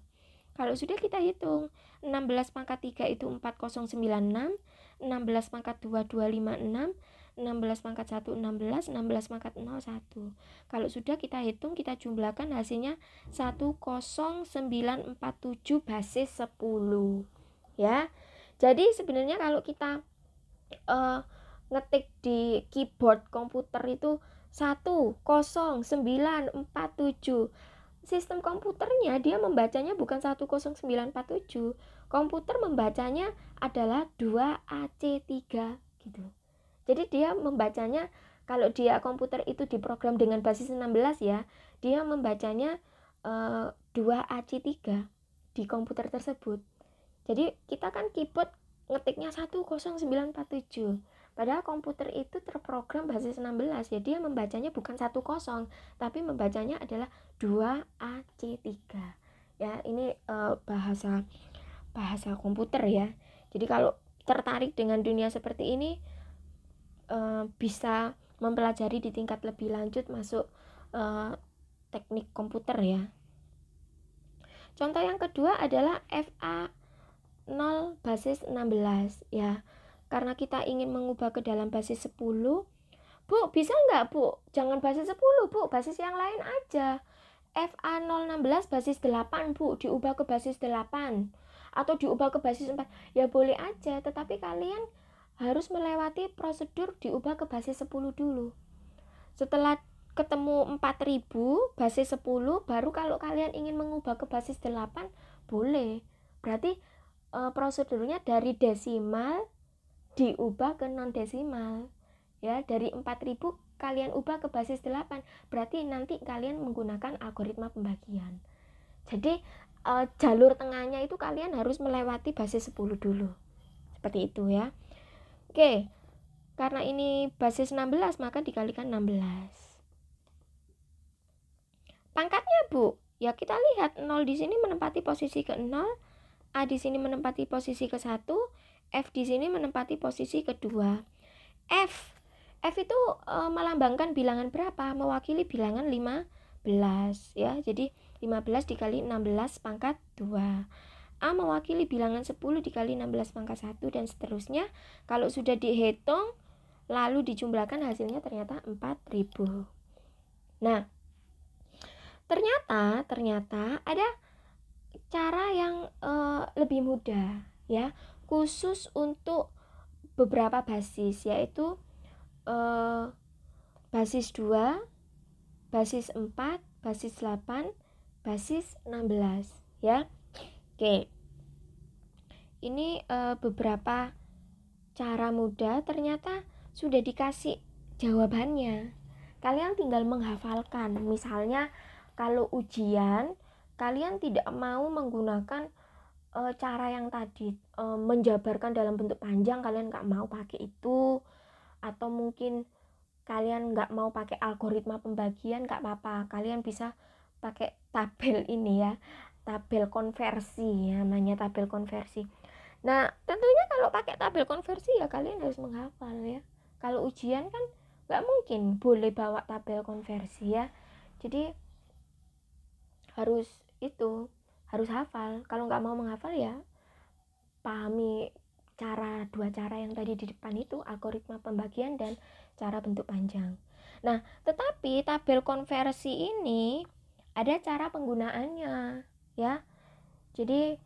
Kalau sudah kita hitung, 16 pangkat 3 itu 4096, 16 pangkat 2 256, 16 pangkat 1 16, 16 pangkat 0 1. Kalau sudah kita hitung, kita jumlahkan, hasilnya 10947 basis 10 ya. Jadi sebenarnya kalau kita ngetik di keyboard komputer itu 10947, sistem komputernya dia membacanya bukan 10947. Komputer membacanya adalah 2AC3 gitu. Jadi dia membacanya, kalau dia komputer itu diprogram dengan basis 16 ya, dia membacanya 2AC3 di komputer tersebut. Jadi kita kan keyboard ngetiknya 10947. Padahal komputer itu terprogram basis 16 ya, dia membacanya bukan 10 tapi membacanya adalah 2AC3 ya. Ini bahasa komputer ya. Jadi kalau tertarik dengan dunia seperti ini, bisa mempelajari di tingkat lebih lanjut, masuk teknik komputer ya. Contoh yang kedua adalah FA0 basis 16 ya. Karena kita ingin mengubah ke dalam basis 10, Bu, bisa nggak Bu? Jangan basis 10 Bu, basis yang lain aja. FA016 basis 8 Bu, diubah ke basis 8 atau diubah ke basis 4. Ya boleh aja, tetapi kalian harus melewati prosedur diubah ke basis 10 dulu. Setelah ketemu 4000 basis 10, baru kalau kalian ingin mengubah ke basis 8 boleh. Berarti prosedurnya dari desimal diubah ke non desimal ya. Dari 4000 kalian ubah ke basis 8, berarti nanti kalian menggunakan algoritma pembagian. Jadi jalur tengahnya itu kalian harus melewati basis 10 dulu, seperti itu ya. Oke, karena ini basis 16 maka dikalikan 16. Pangkatnya Bu, ya kita lihat 0 di sini menempati posisi ke-0, A di sini menempati posisi ke-1, F di sini menempati posisi kedua. F itu melambangkan bilangan berapa? Mewakili bilangan 15 ya. Jadi 15 dikali 16 pangkat 2. A mewakili bilangan 10 dikali 16 pangkat 1 dan seterusnya. Kalau sudah dihitung lalu dijumlahkan, hasilnya ternyata 4000. Nah, ternyata ada cara yang lebih mudah ya, khusus untuk beberapa basis, yaitu basis 2, basis 4, basis 8, basis 16 ya. Oke, ini beberapa cara mudah, ternyata sudah dikasih jawabannya. Kalian tinggal menghafalkan. Misalnya kalau ujian kalian tidak mau menggunakan cara yang tadi, menjabarkan dalam bentuk panjang, kalian nggak mau pakai itu, atau mungkin kalian nggak mau pakai algoritma pembagian, nggak apa-apa, kalian bisa pakai tabel ini ya, tabel konversi ya, namanya tabel konversi. Nah tentunya kalau pakai tabel konversi ya kalian harus menghafal ya. Kalau ujian kan nggak mungkin boleh bawa tabel konversi ya, jadi harus hafal. Kalau nggak mau menghafal ya pahami dua cara yang tadi di depan itu, algoritma pembagian dan cara bentuk panjang. Nah, tetapi tabel konversi ini ada cara penggunaannya ya. Jadi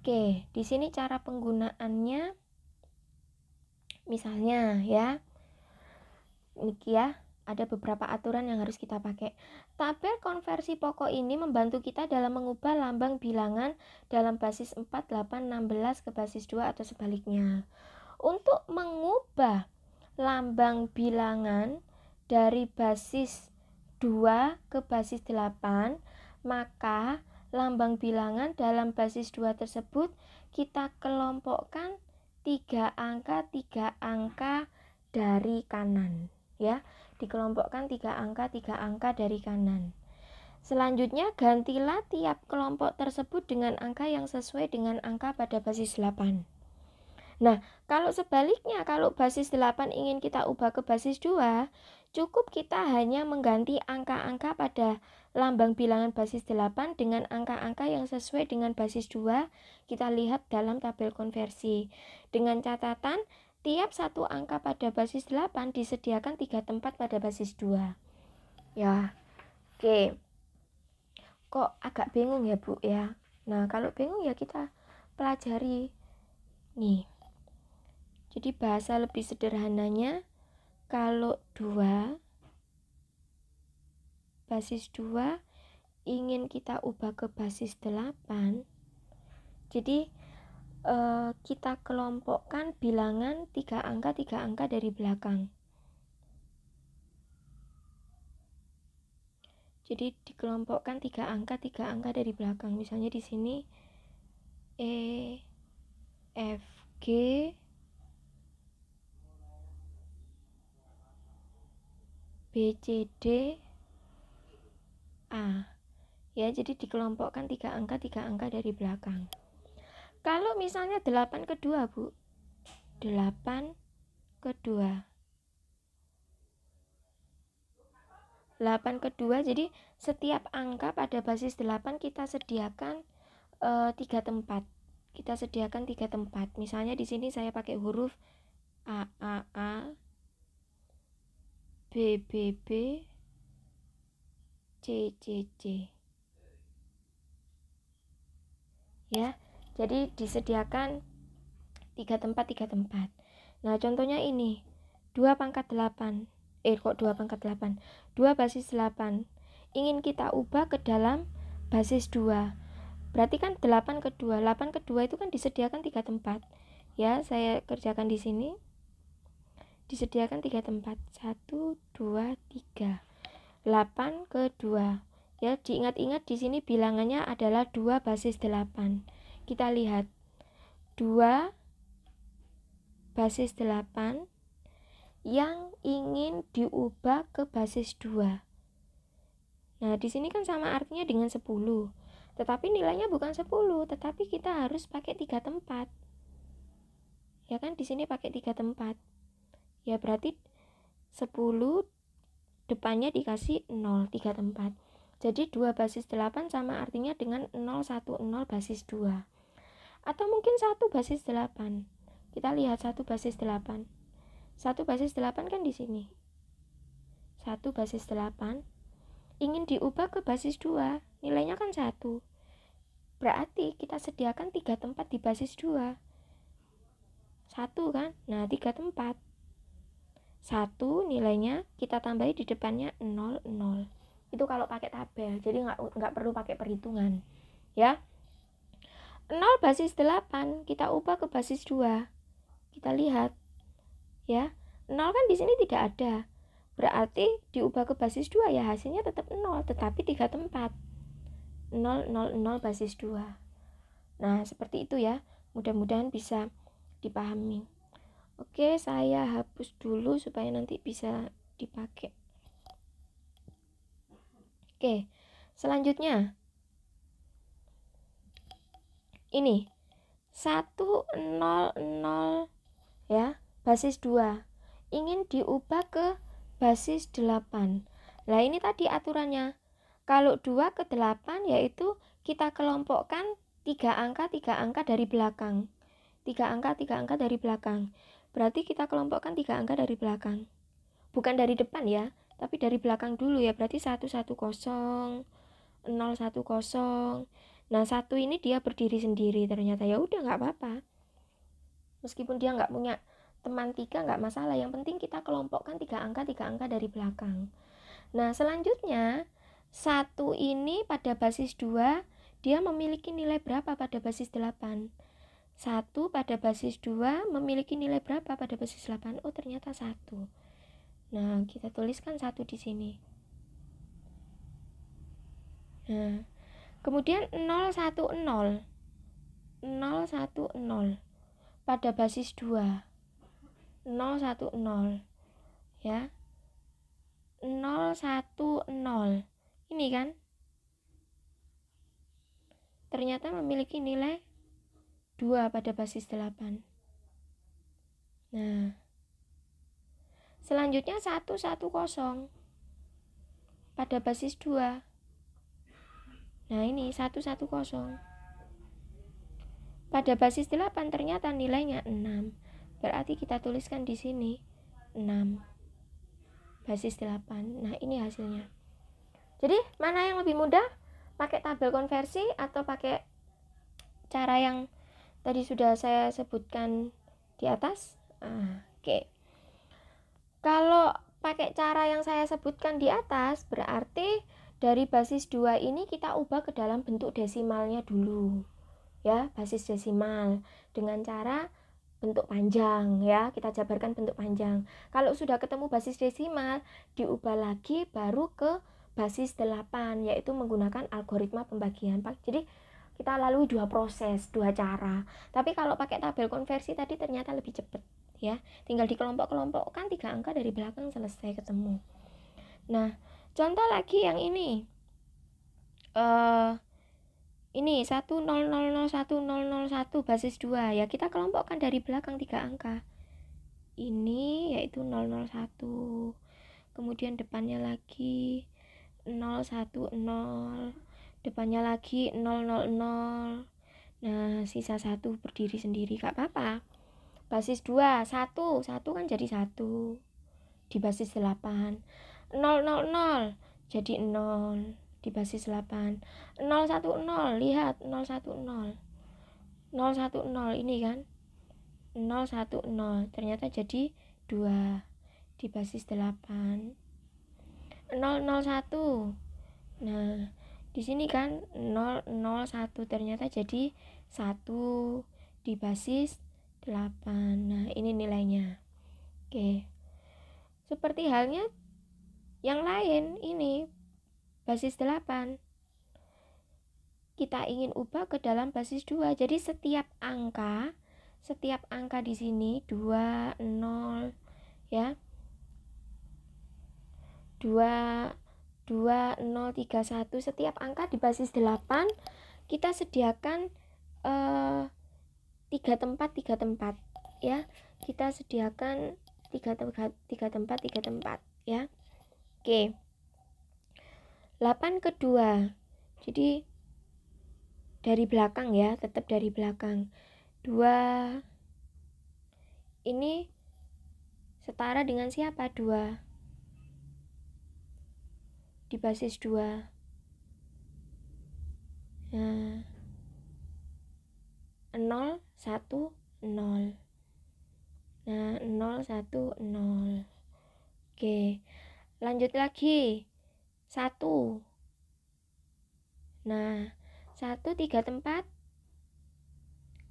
di sini cara penggunaannya misalnya ya. Niki ya, ada beberapa aturan yang harus kita pakai. Tabel konversi pokok ini membantu kita dalam mengubah lambang bilangan dalam basis 4, 8, 16 ke basis 2 atau sebaliknya. Untuk mengubah lambang bilangan dari basis 2 ke basis 8, maka lambang bilangan dalam basis 2 tersebut kita kelompokkan 3 angka dari kanan ya, dikelompokkan 3 angka dari kanan. Selanjutnya gantilah tiap kelompok tersebut dengan angka yang sesuai dengan angka pada basis 8. Nah, kalau sebaliknya, kalau basis 8 ingin kita ubah ke basis 2, cukup kita hanya mengganti angka-angka pada lambang bilangan basis 8 dengan angka-angka yang sesuai dengan basis 2. Kita lihat dalam tabel konversi. Dengan catatan, tiap satu angka pada basis 8 disediakan 3 tempat pada basis 2. Ya, oke. Kok agak bingung ya Bu ya? Nah, kalau bingung ya kita pelajari nih. Jadi bahasa lebih sederhananya, kalau 2 basis 2 ingin kita ubah ke basis 8, jadi kita kelompokkan bilangan 3 angka dari belakang. Jadi dikelompokkan 3 angka dari belakang. Misalnya di sini E, F, G, B, C, D, A. Ya, jadi dikelompokkan 3 angka dari belakang. Kalau misalnya 8 kedua, Bu. 8 kedua. 8 kedua, jadi setiap angka pada basis 8 kita sediakan 3 tempat. Kita sediakan 3 tempat. Misalnya di sini saya pakai huruf A, B, C, ya. Jadi disediakan 3 tempat. Nah, contohnya ini 2 pangkat 8. Kok 2 pangkat 8? 2 basis 8. Ingin kita ubah ke dalam basis 2. Berarti kan 8 kedua. 8 kedua itu kan disediakan 3 tempat. Ya, saya kerjakan di sini. Disediakan 3 tempat. 1, 2, 3. 8 kedua. Ya, diingat-ingat di sini bilangannya adalah 2 basis 8. Kita lihat. 2 basis 8 yang ingin diubah ke basis 2. Nah, di sini kan sama artinya dengan 10. Tetapi nilainya bukan 10, tetapi kita harus pakai 3 tempat. Ya kan, di sini pakai 3 tempat. Ya, berarti 10 depannya dikasih 0, 3 tempat. Jadi 2 basis 8 sama artinya dengan 010 basis 2. Atau mungkin 1 basis 8. Kita lihat 1 basis 8. 1 basis 8 kan di sini. 1 basis 8 ingin diubah ke basis 2. Nilainya kan 1. Berarti kita sediakan 3 tempat di basis 2. 1 kan? Nah, 3 tempat. 1 nilainya kita tambahi di depannya 0, 0. Itu kalau pakai tabel, jadi nggak perlu pakai perhitungan. Ya. 0 basis 8 kita ubah ke basis 2. Kita lihat. Ya. 0 kan di sini tidak ada. Berarti diubah ke basis 2 ya hasilnya tetap 0, tetapi 3 tempat. 0, 0, 0 basis 2. Nah, seperti itu ya. Mudah-mudahan bisa dipahami. Oke, saya hapus dulu supaya nanti bisa dipakai. Oke, selanjutnya. Ini 100 ya, basis 2. Ingin diubah ke basis 8. Nah, ini tadi aturannya. Kalau 2 ke 8 yaitu kita kelompokkan 3 angka dari belakang. 3 angka dari belakang. Berarti kita kelompokkan 3 angka dari belakang. Bukan dari depan ya, tapi dari belakang dulu ya. Berarti 110, 010. Nah, 1 ini dia berdiri sendiri ternyata. Ya udah, nggak apa-apa. Meskipun dia nggak punya teman 3 nggak masalah. Yang penting kita kelompokkan 3 angka dari belakang. Nah, selanjutnya 1 ini pada basis 2 dia memiliki nilai berapa pada basis 8? 1 pada basis 2 memiliki nilai berapa pada basis 8? Oh, ternyata 1. Nah, kita tuliskan 1 di sini. Nah, kemudian 010. 010 pada basis 2. 010 ya. 010 ini kan ternyata memiliki nilai 2 pada basis 8. Nah, selanjutnya 110 pada basis 2. Nah, ini 110 pada basis 8 ternyata nilainya 6. Berarti kita tuliskan di sini 6 basis 8. Nah, ini hasilnya. Jadi, mana yang lebih mudah? Pakai tabel konversi atau pakai cara yang tadi sudah saya sebutkan di atas? Oke. Kalau pakai cara yang saya sebutkan di atas, berarti dari basis 2 ini kita ubah ke dalam bentuk desimalnya dulu. Ya, basis desimal dengan cara bentuk panjang ya, kita jabarkan bentuk panjang. Kalau sudah ketemu basis desimal, diubah lagi baru ke basis 8, yaitu menggunakan algoritma pembagian. Jadi kita lalui 2 proses, 2 cara. Tapi kalau pakai tabel konversi tadi ternyata lebih cepat ya. Tinggal dikelompok-kelompokkan 3 angka dari belakang selesai ketemu. Nah, contoh lagi yang ini. Ini 1000101 basis 2 ya, kita kelompokkan dari belakang 3 angka. Ini yaitu 001. Kemudian depannya lagi 010, depannya lagi 000. Nah, sisa 1 berdiri sendiri, gak apa-apa. Basis 2, 1 kan jadi 1 di basis 8. 000 jadi 0 di basis 8. 010, lihat 010 ini kan 010 ternyata jadi 2 di basis 8. 001, nah di sini kan 001 ternyata jadi 1 di basis 8. Nah, ini nilainya. Oke. Seperti halnya yang lain, ini basis 8. Kita ingin ubah ke dalam basis 2. Jadi setiap angka di sini 2, 0 ya. 2, 2, 0, 3, 1, setiap angka di basis 8 kita sediakan 3 tempat ya. Kita sediakan 3 tempat ya. Oke. 8 kedua. Jadi dari belakang ya, tetap dari belakang. 2 ini setara dengan siapa? 2 di basis 2. Nah, 0, 1, 0. Nah, 0, 1, 0. Oke, lanjut lagi. 1. Nah, 1, 3 tempat.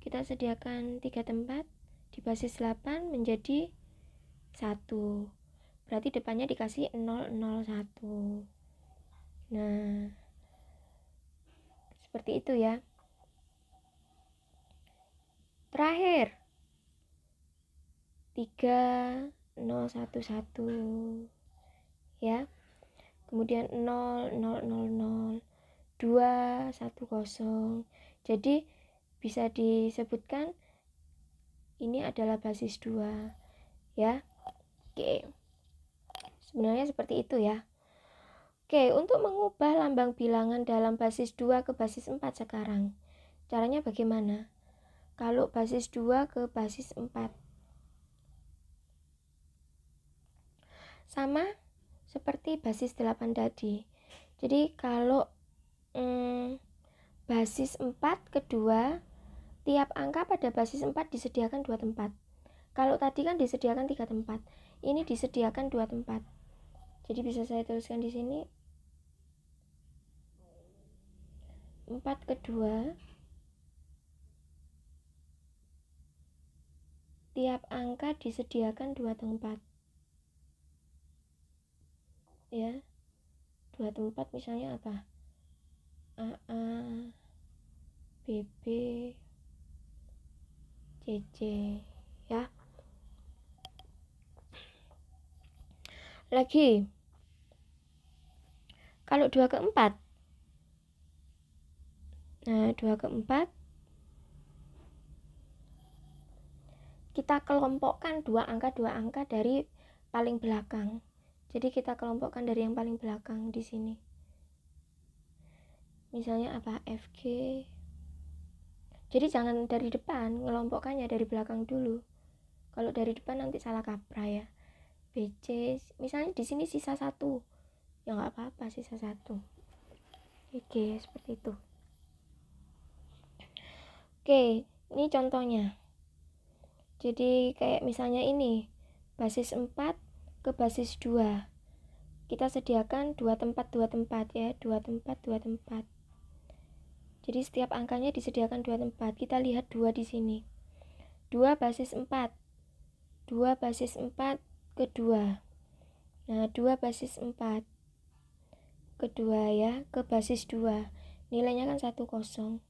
Kita sediakan 3 tempat. Di basis 8 menjadi 1. Berarti depannya dikasih 001. Nah, seperti itu ya. Terakhir 3011 ya. Kemudian 0000 210. Jadi bisa disebutkan ini adalah basis 2 ya. Oke. Sebenarnya seperti itu ya. Oke, untuk mengubah lambang bilangan dalam basis 2 ke basis 4 sekarang. Caranya bagaimana? Kalau basis 2 ke basis 4. Sama seperti basis 8 tadi. Jadi kalau basis 4 kedua, tiap angka pada basis 4 disediakan 2 tempat. Kalau tadi kan disediakan 3 tempat. Ini disediakan 2 tempat. Jadi bisa saya tuliskan di sini 4 kedua, tiap angka disediakan 2 tempat ya. 2 tempat misalnya apa? AA, BB, CC ya. Lagi kalau 2 ke 4, nah 2 ke 4 kita kelompokkan 2 angka dari paling belakang. Jadi kita kelompokkan dari yang paling belakang di sini. Misalnya apa? FG. Jadi jangan dari depan, ngelompokkannya dari belakang dulu. Kalau dari depan nanti salah kaprah ya. BC, misalnya di sini sisa 1. Ya nggak apa-apa sisa 1. Oke, seperti itu. Oke, ini contohnya. Jadi kayak misalnya ini, basis 4 ke basis 2. Kita sediakan 2 tempat ya, 2 tempat. Jadi setiap angkanya disediakan 2 tempat. Kita lihat 2 di sini. 2 basis 4. 2 basis 4 kedua. Nah, 2 basis 4 kedua ya, ke basis 2. Nilainya kan 10.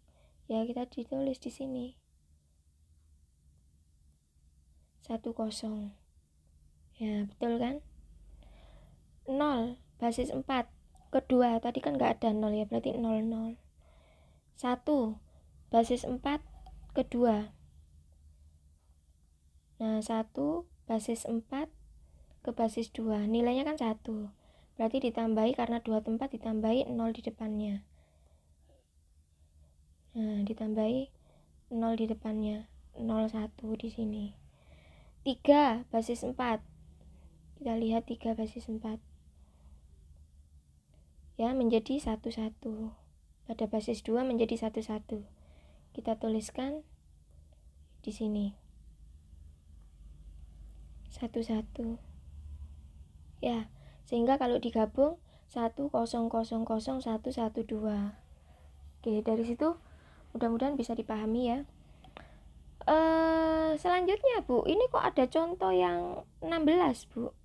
Ya, kita ditulis di sini. 10. Ya, betul kan? 0 basis 4 kedua, tadi kan nggak ada 0 ya, berarti 0, 0. 1 basis 4 kedua. Nah, 1 basis 4 ke basis 2, nilainya kan 1. Berarti ditambahi, karena 2 tempat ditambahi 0 di depannya. Nah, ditambahi 0 di depannya, 0, 1 di sini. 3 basis 4. Kita lihat 3 basis 4. Ya, menjadi 1, 1. Pada basis 2 menjadi 1, 1. Kita tuliskan di sini. 1, 1. Ya, sehingga kalau digabung 1, 0, 0, 0, 1, 1, 2. Oke, dari situ mudah-mudahan bisa dipahami ya. Selanjutnya Bu, ini kok ada contoh yang 16 Bu.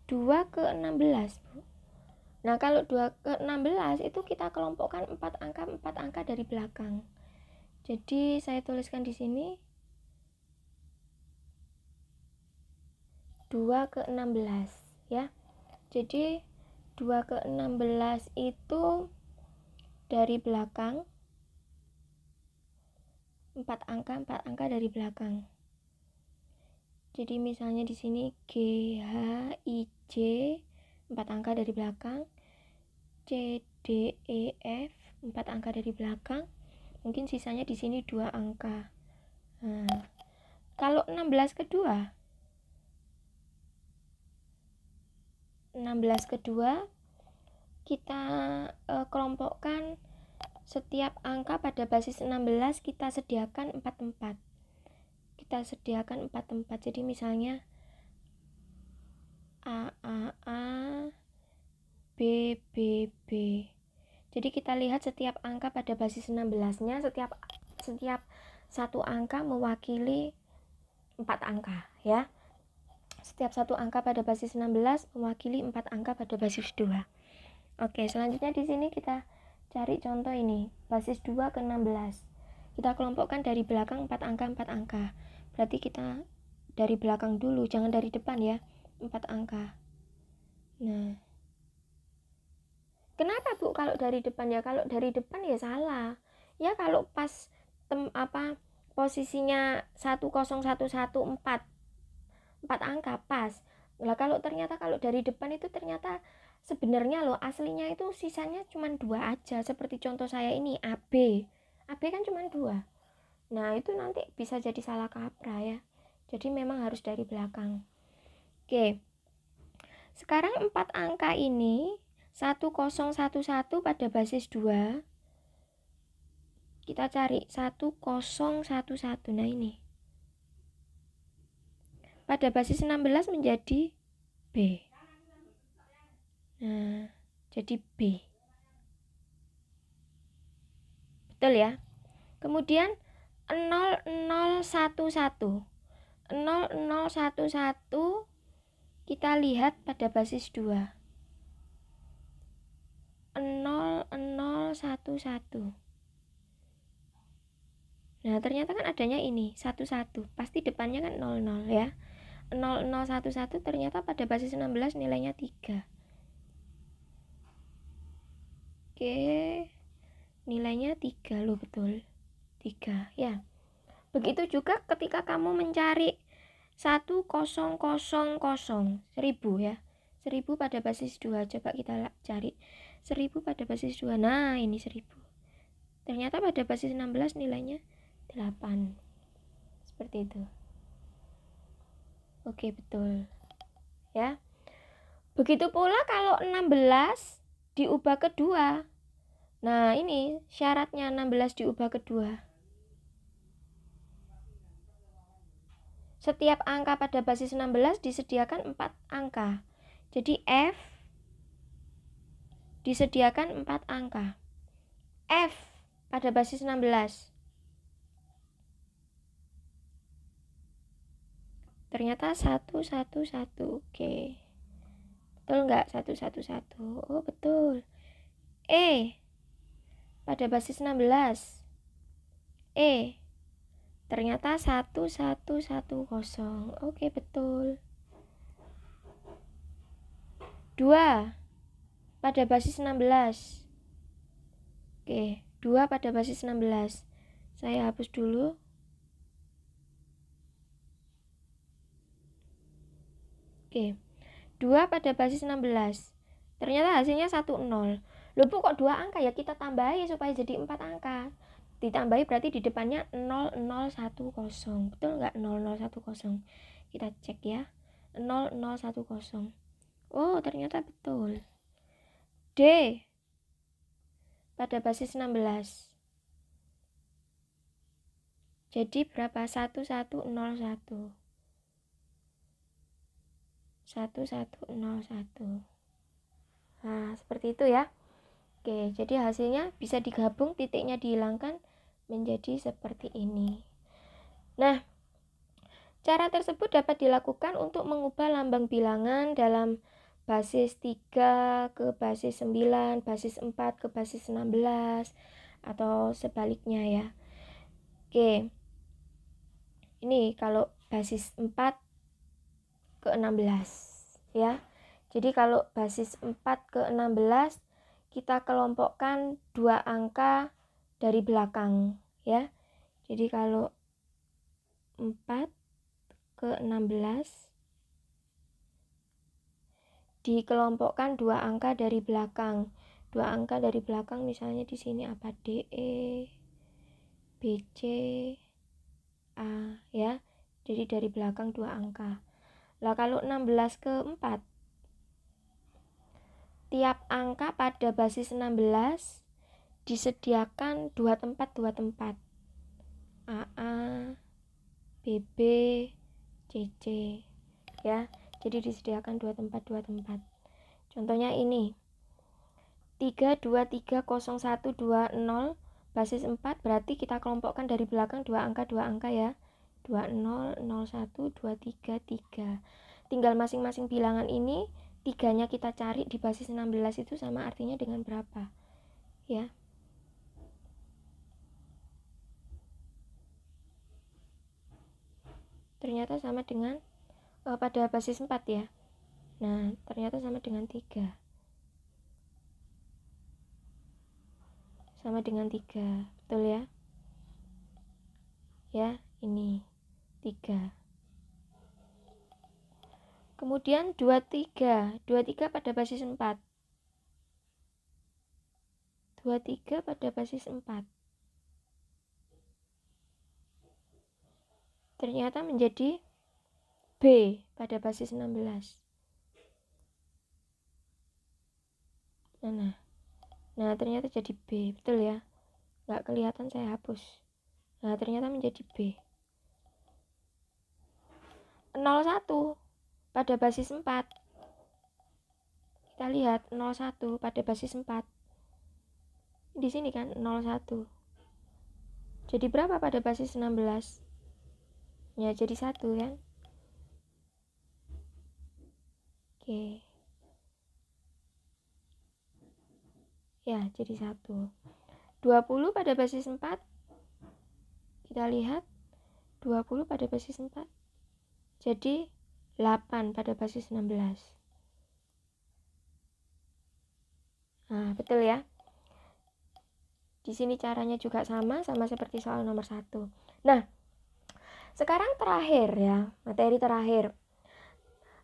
2 ke 16 Bu. Nah, kalau 2 ke 16 itu kita kelompokkan 4 angka dari belakang. Jadi saya tuliskan di sini 2 ke 16 ya. Jadi 2 ke 16 itu dari belakang, 4 angka dari belakang. Jadi misalnya di sini G, H, I, J, 4 angka dari belakang. C, D, E, F, 4 angka dari belakang. Mungkin sisanya di sini 2 angka. Nah, kalau 16 kedua, 16 kedua kita kelompokkan setiap angka pada basis 16 kita sediakan 4 tempat. Kita sediakan 4 tempat. Jadi misalnya A, B, B, B. Jadi kita lihat setiap angka pada basis 16-nya, setiap satu angka mewakili 4 angka ya. Setiap satu angka pada basis 16 mewakili 4 angka pada basis 2. Oke, selanjutnya di sini kita cari contoh ini, basis 2 ke 16. Kita kelompokkan dari belakang 4 angka. Berarti kita dari belakang dulu, jangan dari depan ya. 4 angka. Nah, kenapa Bu kalau dari depan ya? Kalau dari depan ya salah. Ya kalau pas posisinya 10114 4 angka pas. Lah kalau ternyata kalau dari depan itu ternyata sebenarnya loh aslinya itu sisanya cuma 2 aja, seperti contoh saya ini AB. AB kan cuma 2. Nah, itu nanti bisa jadi salah kaprah ya. Jadi memang harus dari belakang. Oke. Sekarang 4 angka ini 1011 pada basis 2. Kita cari 1011. Nah, ini. Pada basis 16 menjadi B. Nah, jadi B. Betul ya? Kemudian 0011. 0011 kita lihat pada basis 2. 0011. Nah, ternyata kan adanya ini 11. Pasti depannya kan 00 ya. 0011 ternyata pada basis 16 nilainya 3. Oke. Nilainya 3 loh, betul. 3 ya. Begitu juga ketika kamu mencari 1000 ya. 1000 pada basis 2. Coba kita cari 1000 pada basis 2. Nah, ini 1000. Ternyata pada basis 16 nilainya 8. Seperti itu. Oke, betul. Ya. Begitu pula kalau 16 diubah ke 2. Nah, ini syaratnya 16 diubah ke 2. Setiap angka pada basis 16 disediakan 4 angka. Jadi F disediakan 4 angka. F pada basis 16. Ternyata 111. Oke. Betul nggak 111? Oh, betul. E pada basis 16. E ternyata 1110. Oke, betul. 2 pada basis 16. Oke, 2 pada basis 16. Saya hapus dulu. Oke, 2 pada basis 16. Ternyata hasilnya 10. Loh Bu, kok 2 angka ya? Kita tambahi supaya jadi 4 angka. Ditambahi berarti di depannya 0010. Betul nggak 0010? Kita cek ya. 0010. Oh, ternyata betul. D pada basis 16. Jadi berapa? 1101. 1101. Nah, seperti itu ya. Oke, jadi hasilnya bisa digabung, titiknya dihilangkan menjadi seperti ini. Nah, cara tersebut dapat dilakukan untuk mengubah lambang bilangan dalam basis 3 ke basis 9, basis 4 ke basis 16, atau sebaliknya ya. Oke, ini kalau basis 4 ke 16 ya. Jadi kalau basis 4 ke 16 kita kelompokkan 2 angka dari belakang ya. Jadi kalau 4 ke 16 dikelompokkan 2 angka dari belakang. 2 angka dari belakang misalnya di sini apa? DE, BC, A ya. Jadi dari belakang 2 angka. Lah kalau 16 ke 4, tiap angka pada basis 16 disediakan 2 tempat AA, BB, CC ya. Jadi disediakan 2 tempat. Contohnya ini 3230120 basis 4, berarti kita kelompokkan dari belakang 2 angka ya. 20, 01, 23, 3. Tinggal masing-masing bilangan ini 3-nya kita cari di basis 16 itu sama artinya dengan berapa ya. Ternyata sama dengan pada basis 4 ya. Nah, ternyata sama dengan 3. Sama dengan 3, betul ya? Ya, ini 3. Kemudian 23 pada basis 4. 23 pada basis 4. Ternyata menjadi B pada basis 16. Nah, ternyata jadi B, betul ya? Nggak kelihatan, saya hapus. Nah, ternyata menjadi B. 01 pada basis 4. Kita lihat 01 pada basis 4. Di sini kan 01. Jadi berapa pada basis 16? Ya, jadi 1 kan? Oke. Ya, jadi 1. 20 pada basis 4. Kita lihat 20 pada basis 4. Jadi 8 pada basis 16. Nah, betul ya? Di sini caranya juga sama seperti soal nomor 1. Nah, sekarang terakhir ya, materi terakhir.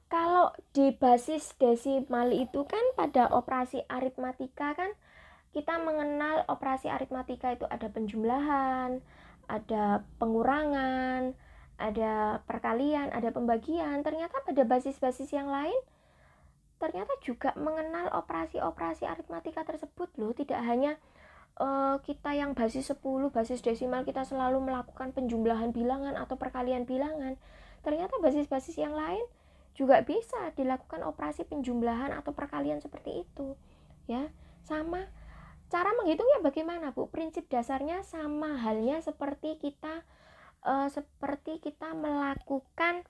Kalau di basis desimal itu kan pada operasi aritmatika kan kita mengenal operasi aritmatika itu ada penjumlahan, ada pengurangan, ada perkalian, ada pembagian. Ternyata pada basis-basis yang lain ternyata juga mengenal operasi-operasi aritmatika tersebut loh. Tidak hanya kita yang basis 10, basis desimal kita selalu melakukan penjumlahan bilangan atau perkalian bilangan. Ternyata basis-basis yang lain juga bisa dilakukan operasi penjumlahan atau perkalian seperti itu ya. Sama cara menghitungnya bagaimana Bu? Prinsip dasarnya sama halnya seperti kita melakukan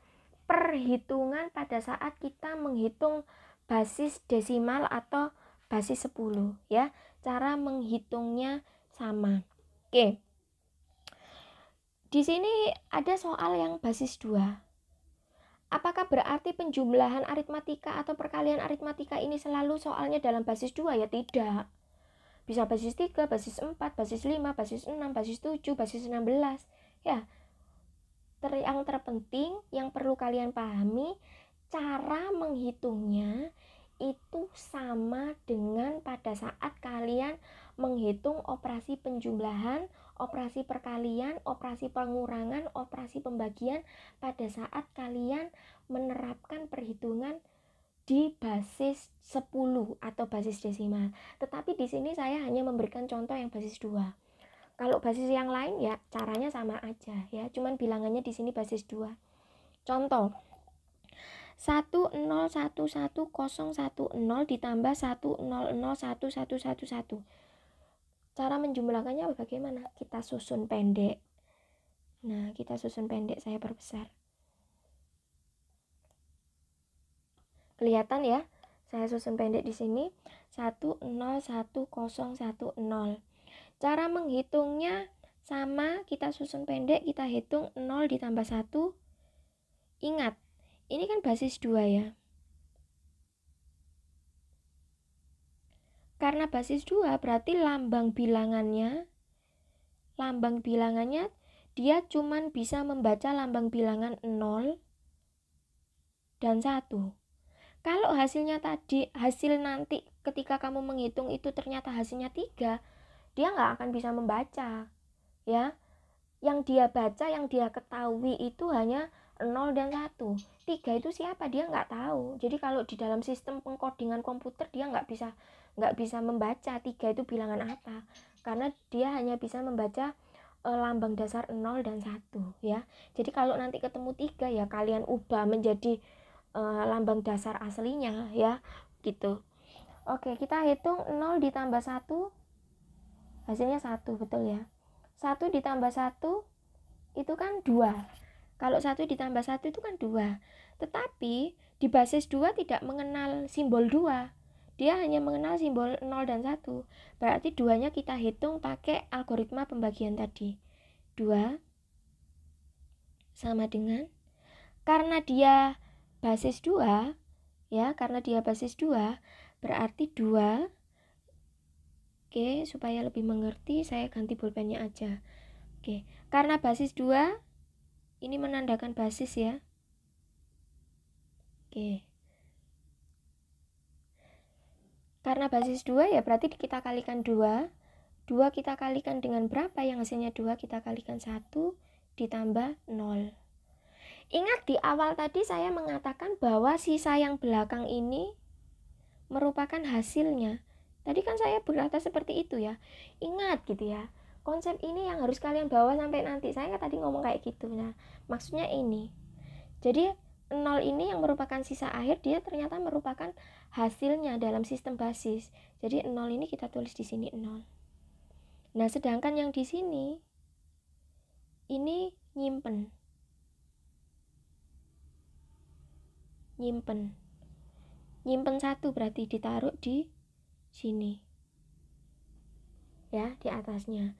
perhitungan pada saat kita menghitung basis desimal atau basis 10 ya. Cara menghitungnya sama. Oke. Di sini ada soal yang basis 2. Apakah berarti penjumlahan aritmatika atau perkalian aritmatika ini selalu soalnya dalam basis 2? Ya tidak. Bisa basis 3, basis 4, basis 5, basis 6, basis 7, basis 16. Ya, yang terpenting yang perlu kalian pahami, cara menghitungnya itu sama dengan pada saat kalian menghitung operasi penjumlahan, operasi perkalian, operasi pengurangan, operasi pembagian pada saat kalian menerapkan perhitungan di basis 10 atau basis desimal. Tetapi di sini saya hanya memberikan contoh yang basis 2. Kalau basis yang lain ya caranya sama aja ya, cuman bilangannya di sini basis 2. Contoh 1011010 ditambah 1001111. Cara menjumlahkannya bagaimana? Kita susun pendek. Nah, kita susun pendek, saya perbesar. Kelihatan ya? Saya susun pendek di sini 1011010. Cara menghitungnya sama, kita susun pendek, kita hitung 0 ditambah 1. Ingat, ini kan basis 2 ya. Karena basis 2 berarti lambang bilangannya dia cuman bisa membaca lambang bilangan 0 dan 1. Kalau hasil nanti ketika kamu menghitung itu ternyata hasilnya 3, dia nggak akan bisa membaca ya. Yang dia baca, yang dia ketahui itu hanya 0 dan 1. 3 itu siapa? Dia nggak tahu. Jadi kalau di dalam sistem pengkodingan komputer dia nggak bisa membaca 3 itu bilangan apa. Karena dia hanya bisa membaca lambang dasar 0 dan 1 ya. Jadi kalau nanti ketemu 3 ya kalian ubah menjadi lambang dasar aslinya ya gitu. Oke, kita hitung 0 ditambah 1 hasilnya 1, betul ya. 1 ditambah 1 itu kan 2. Kalau 1 ditambah 1 itu kan 2. Tetapi di basis 2 tidak mengenal simbol 2. Dia hanya mengenal simbol 0 dan 1. Berarti 2-nya kita hitung pakai algoritma pembagian tadi. 2 sama dengan, karena dia basis 2 ya, berarti 2. Oke, supaya lebih mengerti saya ganti pulpennya aja. Oke, karena basis 2 ini menandakan basis ya. Oke. Karena basis 2 ya berarti kita kalikan 2. 2 kita kalikan dengan berapa? Yang hasilnya 2 kita kalikan 1 ditambah 0. Ingat di awal tadi saya mengatakan bahwa sisa yang belakang ini merupakan hasilnya. Tadi kan saya berkata seperti itu ya. Ingat gitu ya. Konsep ini yang harus kalian bawa sampai nanti. Saya tadi ngomong kayak gitu. Nah, maksudnya ini. Jadi 0 ini yang merupakan sisa akhir, dia ternyata merupakan hasilnya dalam sistem basis. Jadi 0 ini kita tulis di sini 0. Nah, sedangkan yang di sini ini nyimpen 1 berarti ditaruh di sini ya, di atasnya.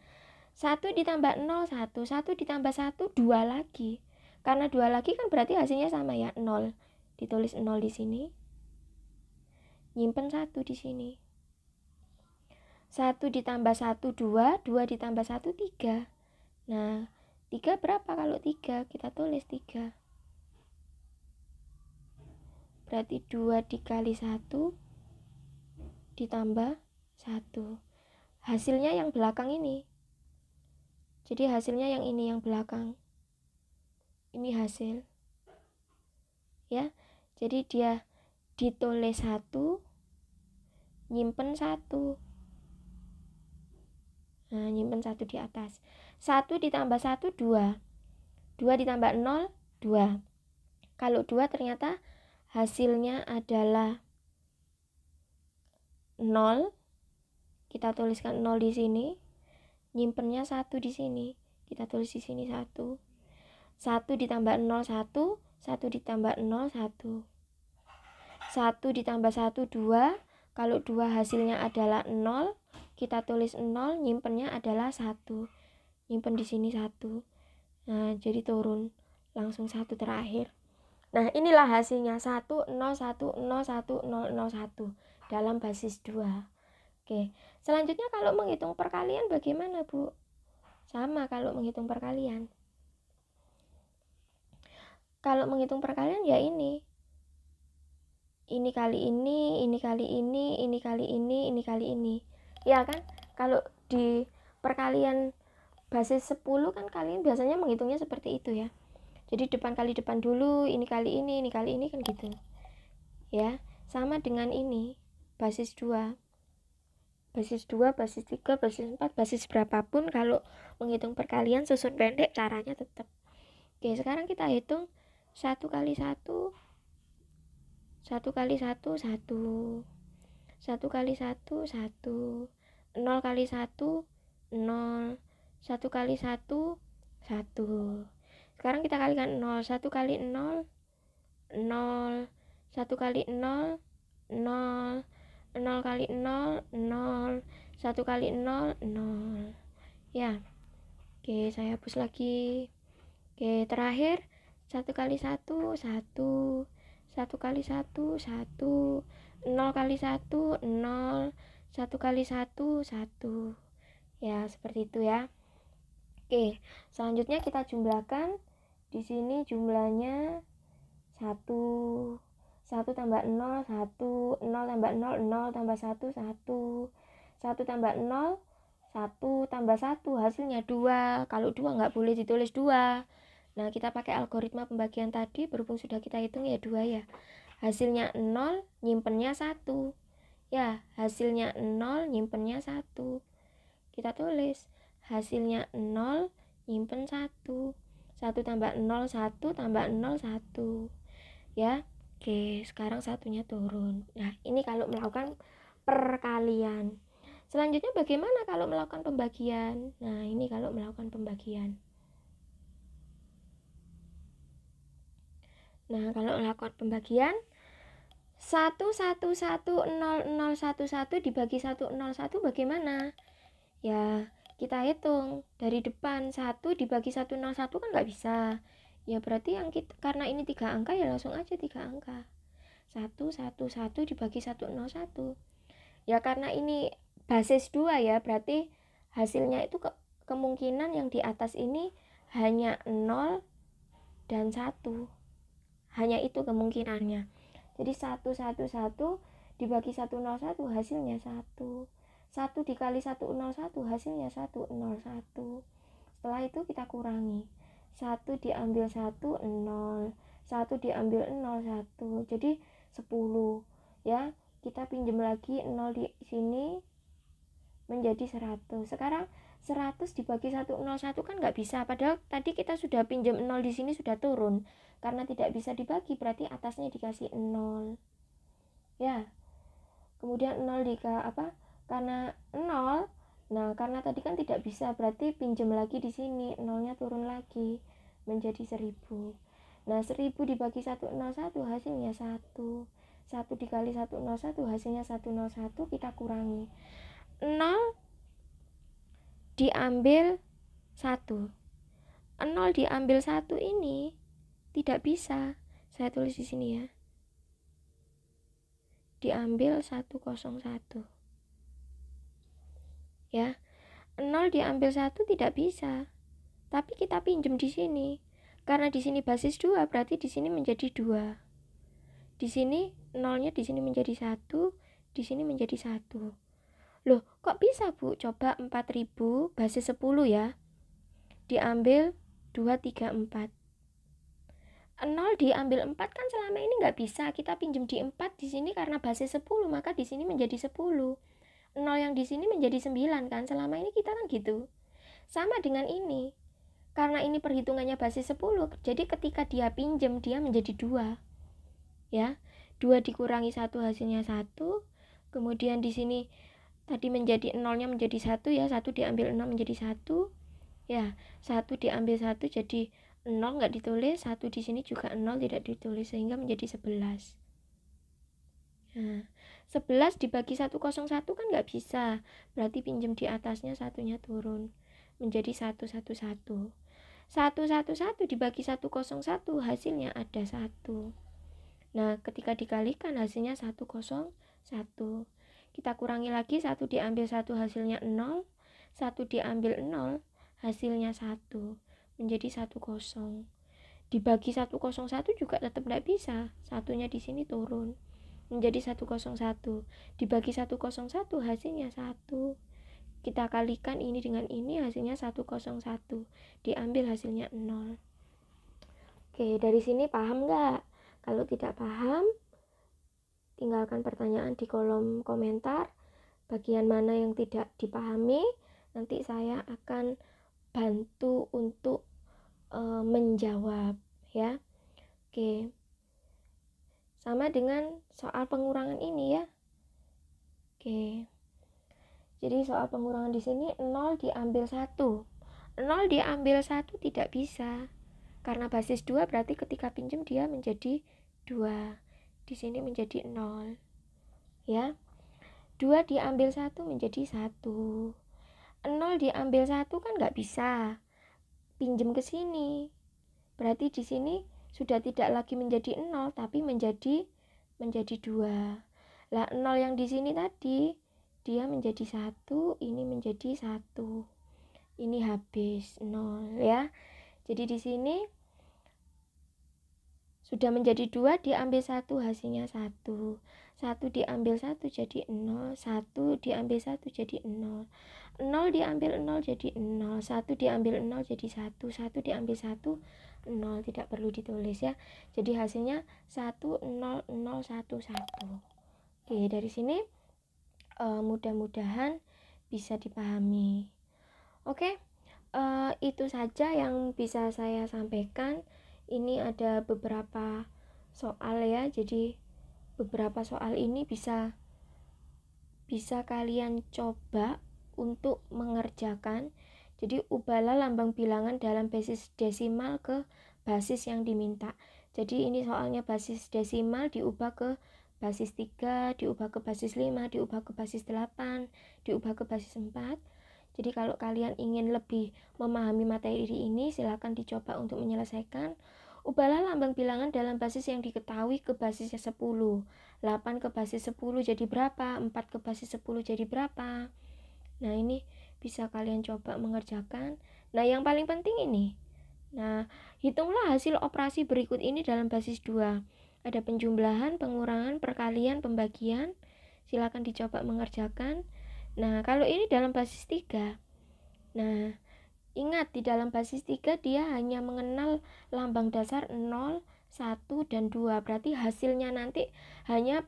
1 ditambah 0 1, 1 ditambah 1 2 lagi. Karena 2 lagi kan berarti hasilnya sama ya, 0. Ditulis 0 di sini. Nyimpen 1 di sini. 1 ditambah 1 2, 2 ditambah 1 3. Nah, 3 berapa kalau 3? Kita tulis 3. Berarti 2 dikali 1 ditambah 1. Hasilnya yang belakang ini. Jadi hasilnya yang ini, yang belakang. Ini hasil. Ya. Jadi dia ditulis 1, nyimpen 1. Nah, nyimpen 1 di atas. 1 ditambah 1 2. 2 ditambah 0 2. Kalau 2 ternyata hasilnya adalah 0. Kita tuliskan 0 di sini. Nyimpennya 1 di sini. Kita tulis di sini 1. 1 ditambah 0 1. 1 ditambah 0 1. 1 ditambah 1 2. Kalau 2 hasilnya adalah 0, kita tulis 0, nyimpennya adalah 1. Nyimpen di sini 1. Nah, jadi turun langsung 1 terakhir. Nah, inilah hasilnya 101010101 dalam basis 2. Oke, selanjutnya kalau menghitung perkalian bagaimana, Bu? Sama kalau menghitung perkalian. Kalau menghitung perkalian ya ini kali ini, ini kali ini, ini kali ini, ini kali ini. Ya kan? Kalau di perkalian basis 10 kan kalian biasanya menghitungnya seperti itu ya. Jadi depan kali depan dulu, ini kali ini kan gitu. Ya, sama dengan ini, basis 2. Basis 2, basis 3, basis 4, basis berapapun kalau menghitung perkalian susun pendek caranya tetap. Oke, sekarang kita hitung 1 kali 1, 1 kali 1, 1, 1 kali 1, 1, 0 kali 1, 0, 1 kali 1, 1. Sekarang kita kalikan 0, 1 kali 0, 0, 1 kali 0, 0, 0 kali 0, 0, 1 kali 0, 0. Ya, oke, saya hapus lagi. Oke, terakhir 1 kali 1, 1, 1 kali 1, 1, 0 kali 1, 0, 1 kali 1, 1. Ya, seperti itu ya. Oke, selanjutnya kita jumlahkan. Di sini jumlahnya 1, 1 tambah 0, 1, 0 tambah 0, 0 tambah 1, 1, 1 tambah 0, 1 tambah 1, hasilnya 2. Kalau 2 nggak boleh ditulis 2. Nah, kita pakai algoritma pembagian tadi, berhubung sudah kita hitung ya 2 ya. Hasilnya 0, nyimpennya 1. Ya, hasilnya 0, nyimpennya 1. Kita tulis, hasilnya 0, nyimpen 1. 1 tambah 0, 1 tambah 0, 1. Ya, oke, sekarang satunya turun. Nah, ini kalau melakukan perkalian. Selanjutnya bagaimana kalau melakukan pembagian? Nah, ini kalau melakukan pembagian. Nah, kalau melakukan pembagian 1110011 dibagi 101 bagaimana? Ya, kita hitung dari depan 1 dibagi 101 kan nggak bisa. Ya berarti yang kita, karena ini 3 angka ya langsung aja 3 angka. 111 dibagi 101. Ya karena ini basis 2 ya, berarti hasilnya itu kemungkinan yang di atas ini hanya 0 dan 1. Hanya itu kemungkinannya. Jadi 111 dibagi 101 hasilnya 1. 1 dikali 101 hasilnya 101. Setelah itu kita kurangi. 1 diambil 1, 0. 1 diambil 0, 1. Jadi 10. Ya, kita pinjam lagi 0 di sini menjadi 100. Sekarang 100 dibagi 101 kan nggak bisa, padahal tadi kita sudah pinjam 0 di sini sudah turun. Karena tidak bisa dibagi berarti atasnya dikasih 0. Ya. Kemudian 0 karena 0. Nah, karena tadi kan tidak bisa, berarti pinjam lagi di sini, 0-nya turun lagi menjadi 1000. Nah, 1000 dibagi 101 hasilnya 1. 1 dikali 101 hasilnya 101, kita kurangi. 0 diambil 1. 0 diambil 1 ini tidak bisa. Saya tulis di sini ya. Diambil 101. Ya. 0 diambil 1 tidak bisa. Tapi kita pinjam di sini. Karena di sini basis 2, berarti di sini menjadi 2. Di sini 0-nya di sini menjadi 1, di sini menjadi 1. Loh, kok bisa, Bu? Coba 4000 basis 10 ya. Diambil 2, 3, 4. 0 diambil 4 kan selama ini nggak bisa. Kita pinjam di 4 di sini karena basis 10, maka di sini menjadi 10. 0 yang di sini menjadi 9 kan. Selama ini kita kan gitu. Sama dengan ini. Karena ini perhitungannya basis 10, jadi ketika dia pinjam dia menjadi 2. Ya. 2 dikurangi 1 hasilnya 1. Kemudian di sini tadi menjadi 0-nya menjadi 1 ya. 1 diambil 6 menjadi 1. Ya, 1 diambil 1 jadi 0 nggak ditulis, 1 di sini juga 0 tidak ditulis, sehingga menjadi 11. Nah, 11 dibagi 101 kan nggak bisa, berarti pinjam di atasnya satunya turun, menjadi 111. 111 dibagi 101 hasilnya ada 1. Nah, ketika dikalikan hasilnya 101. Kita kurangi lagi, 1 diambil 1 hasilnya 0, 1 diambil 0 hasilnya 1, menjadi 10. Dibagi 101 juga tetap tidak bisa, satunya di sini turun menjadi 101. Dibagi 101 hasilnya 1. Kita kalikan ini dengan ini, hasilnya 101. Diambil hasilnya 0. Oke, dari sini paham nggak? Kalau tidak paham, tinggalkan pertanyaan di kolom komentar. Bagian mana yang tidak dipahami, nanti saya akan bantu untuk menjawab ya. Oke. Sama dengan soal pengurangan ini ya. Oke. Jadi soal pengurangan di sini 0 diambil 1. 0 diambil 1 tidak bisa. Karena basis 2 berarti ketika pinjam dia menjadi 2. Di sini menjadi 0. Ya. 2 diambil 1 menjadi 1. 0 diambil 1 kan nggak bisa. Pinjam ke sini. Berarti di sini sudah tidak lagi menjadi 0 tapi menjadi 2. Lah 0 yang di sini tadi dia menjadi 1, ini menjadi 1. Ini habis 0 ya. Jadi di sini sudah menjadi 2, diambil 1 hasilnya 1. 1 diambil 1 jadi 0, 1 diambil 1 jadi 0. 0 diambil 0 jadi 0, 1 diambil 0 jadi 1, 1 diambil 1, 0, tidak perlu ditulis ya. Jadi hasilnya 1, 0, 0, 1, 1. Oke, dari sini mudah-mudahan bisa dipahami. Oke, itu saja yang bisa saya sampaikan. Ini ada beberapa soal ya, jadi beberapa soal ini bisa kalian coba untuk mengerjakan. Jadi ubahlah lambang bilangan dalam basis desimal ke basis yang diminta. Jadi ini soalnya basis desimal diubah ke basis 3, diubah ke basis 5, diubah ke basis 8, diubah ke basis 4. Jadi kalau kalian ingin lebih memahami materi ini, silakan dicoba untuk menyelesaikan. Ubahlah lambang bilangan dalam basis yang diketahui ke basisnya 10. 8 ke basis 10 jadi berapa? 4 ke basis 10 jadi berapa? Nah, ini bisa kalian coba mengerjakan. Nah, yang paling penting ini. Nah, hitunglah hasil operasi berikut ini dalam basis 2. Ada penjumlahan, pengurangan, perkalian, pembagian. Silakan dicoba mengerjakan. Nah, kalau ini dalam basis 3. Nah, ingat di dalam basis 3 dia hanya mengenal lambang dasar 0, 1, dan 2. Berarti hasilnya nanti hanya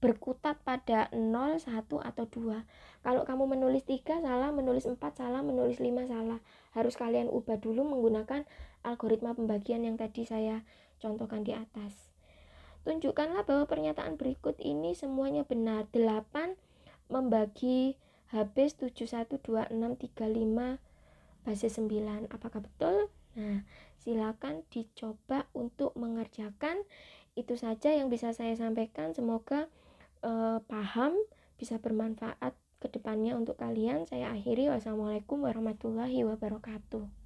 berkutat pada 0, 1, atau 2. Kalau kamu menulis 3 salah, menulis 4 salah, menulis 5 salah. Harus kalian ubah dulu menggunakan algoritma pembagian yang tadi saya contohkan di atas. Tunjukkanlah bahwa pernyataan berikut ini semuanya benar. 8 membagi habis 712635 basis 9. Apakah betul? Nah, silakan dicoba untuk mengerjakan. Itu saja yang bisa saya sampaikan. Semoga paham, bisa bermanfaat ke depannya untuk kalian. Saya akhiri. Wassalamualaikum warahmatullahi wabarakatuh.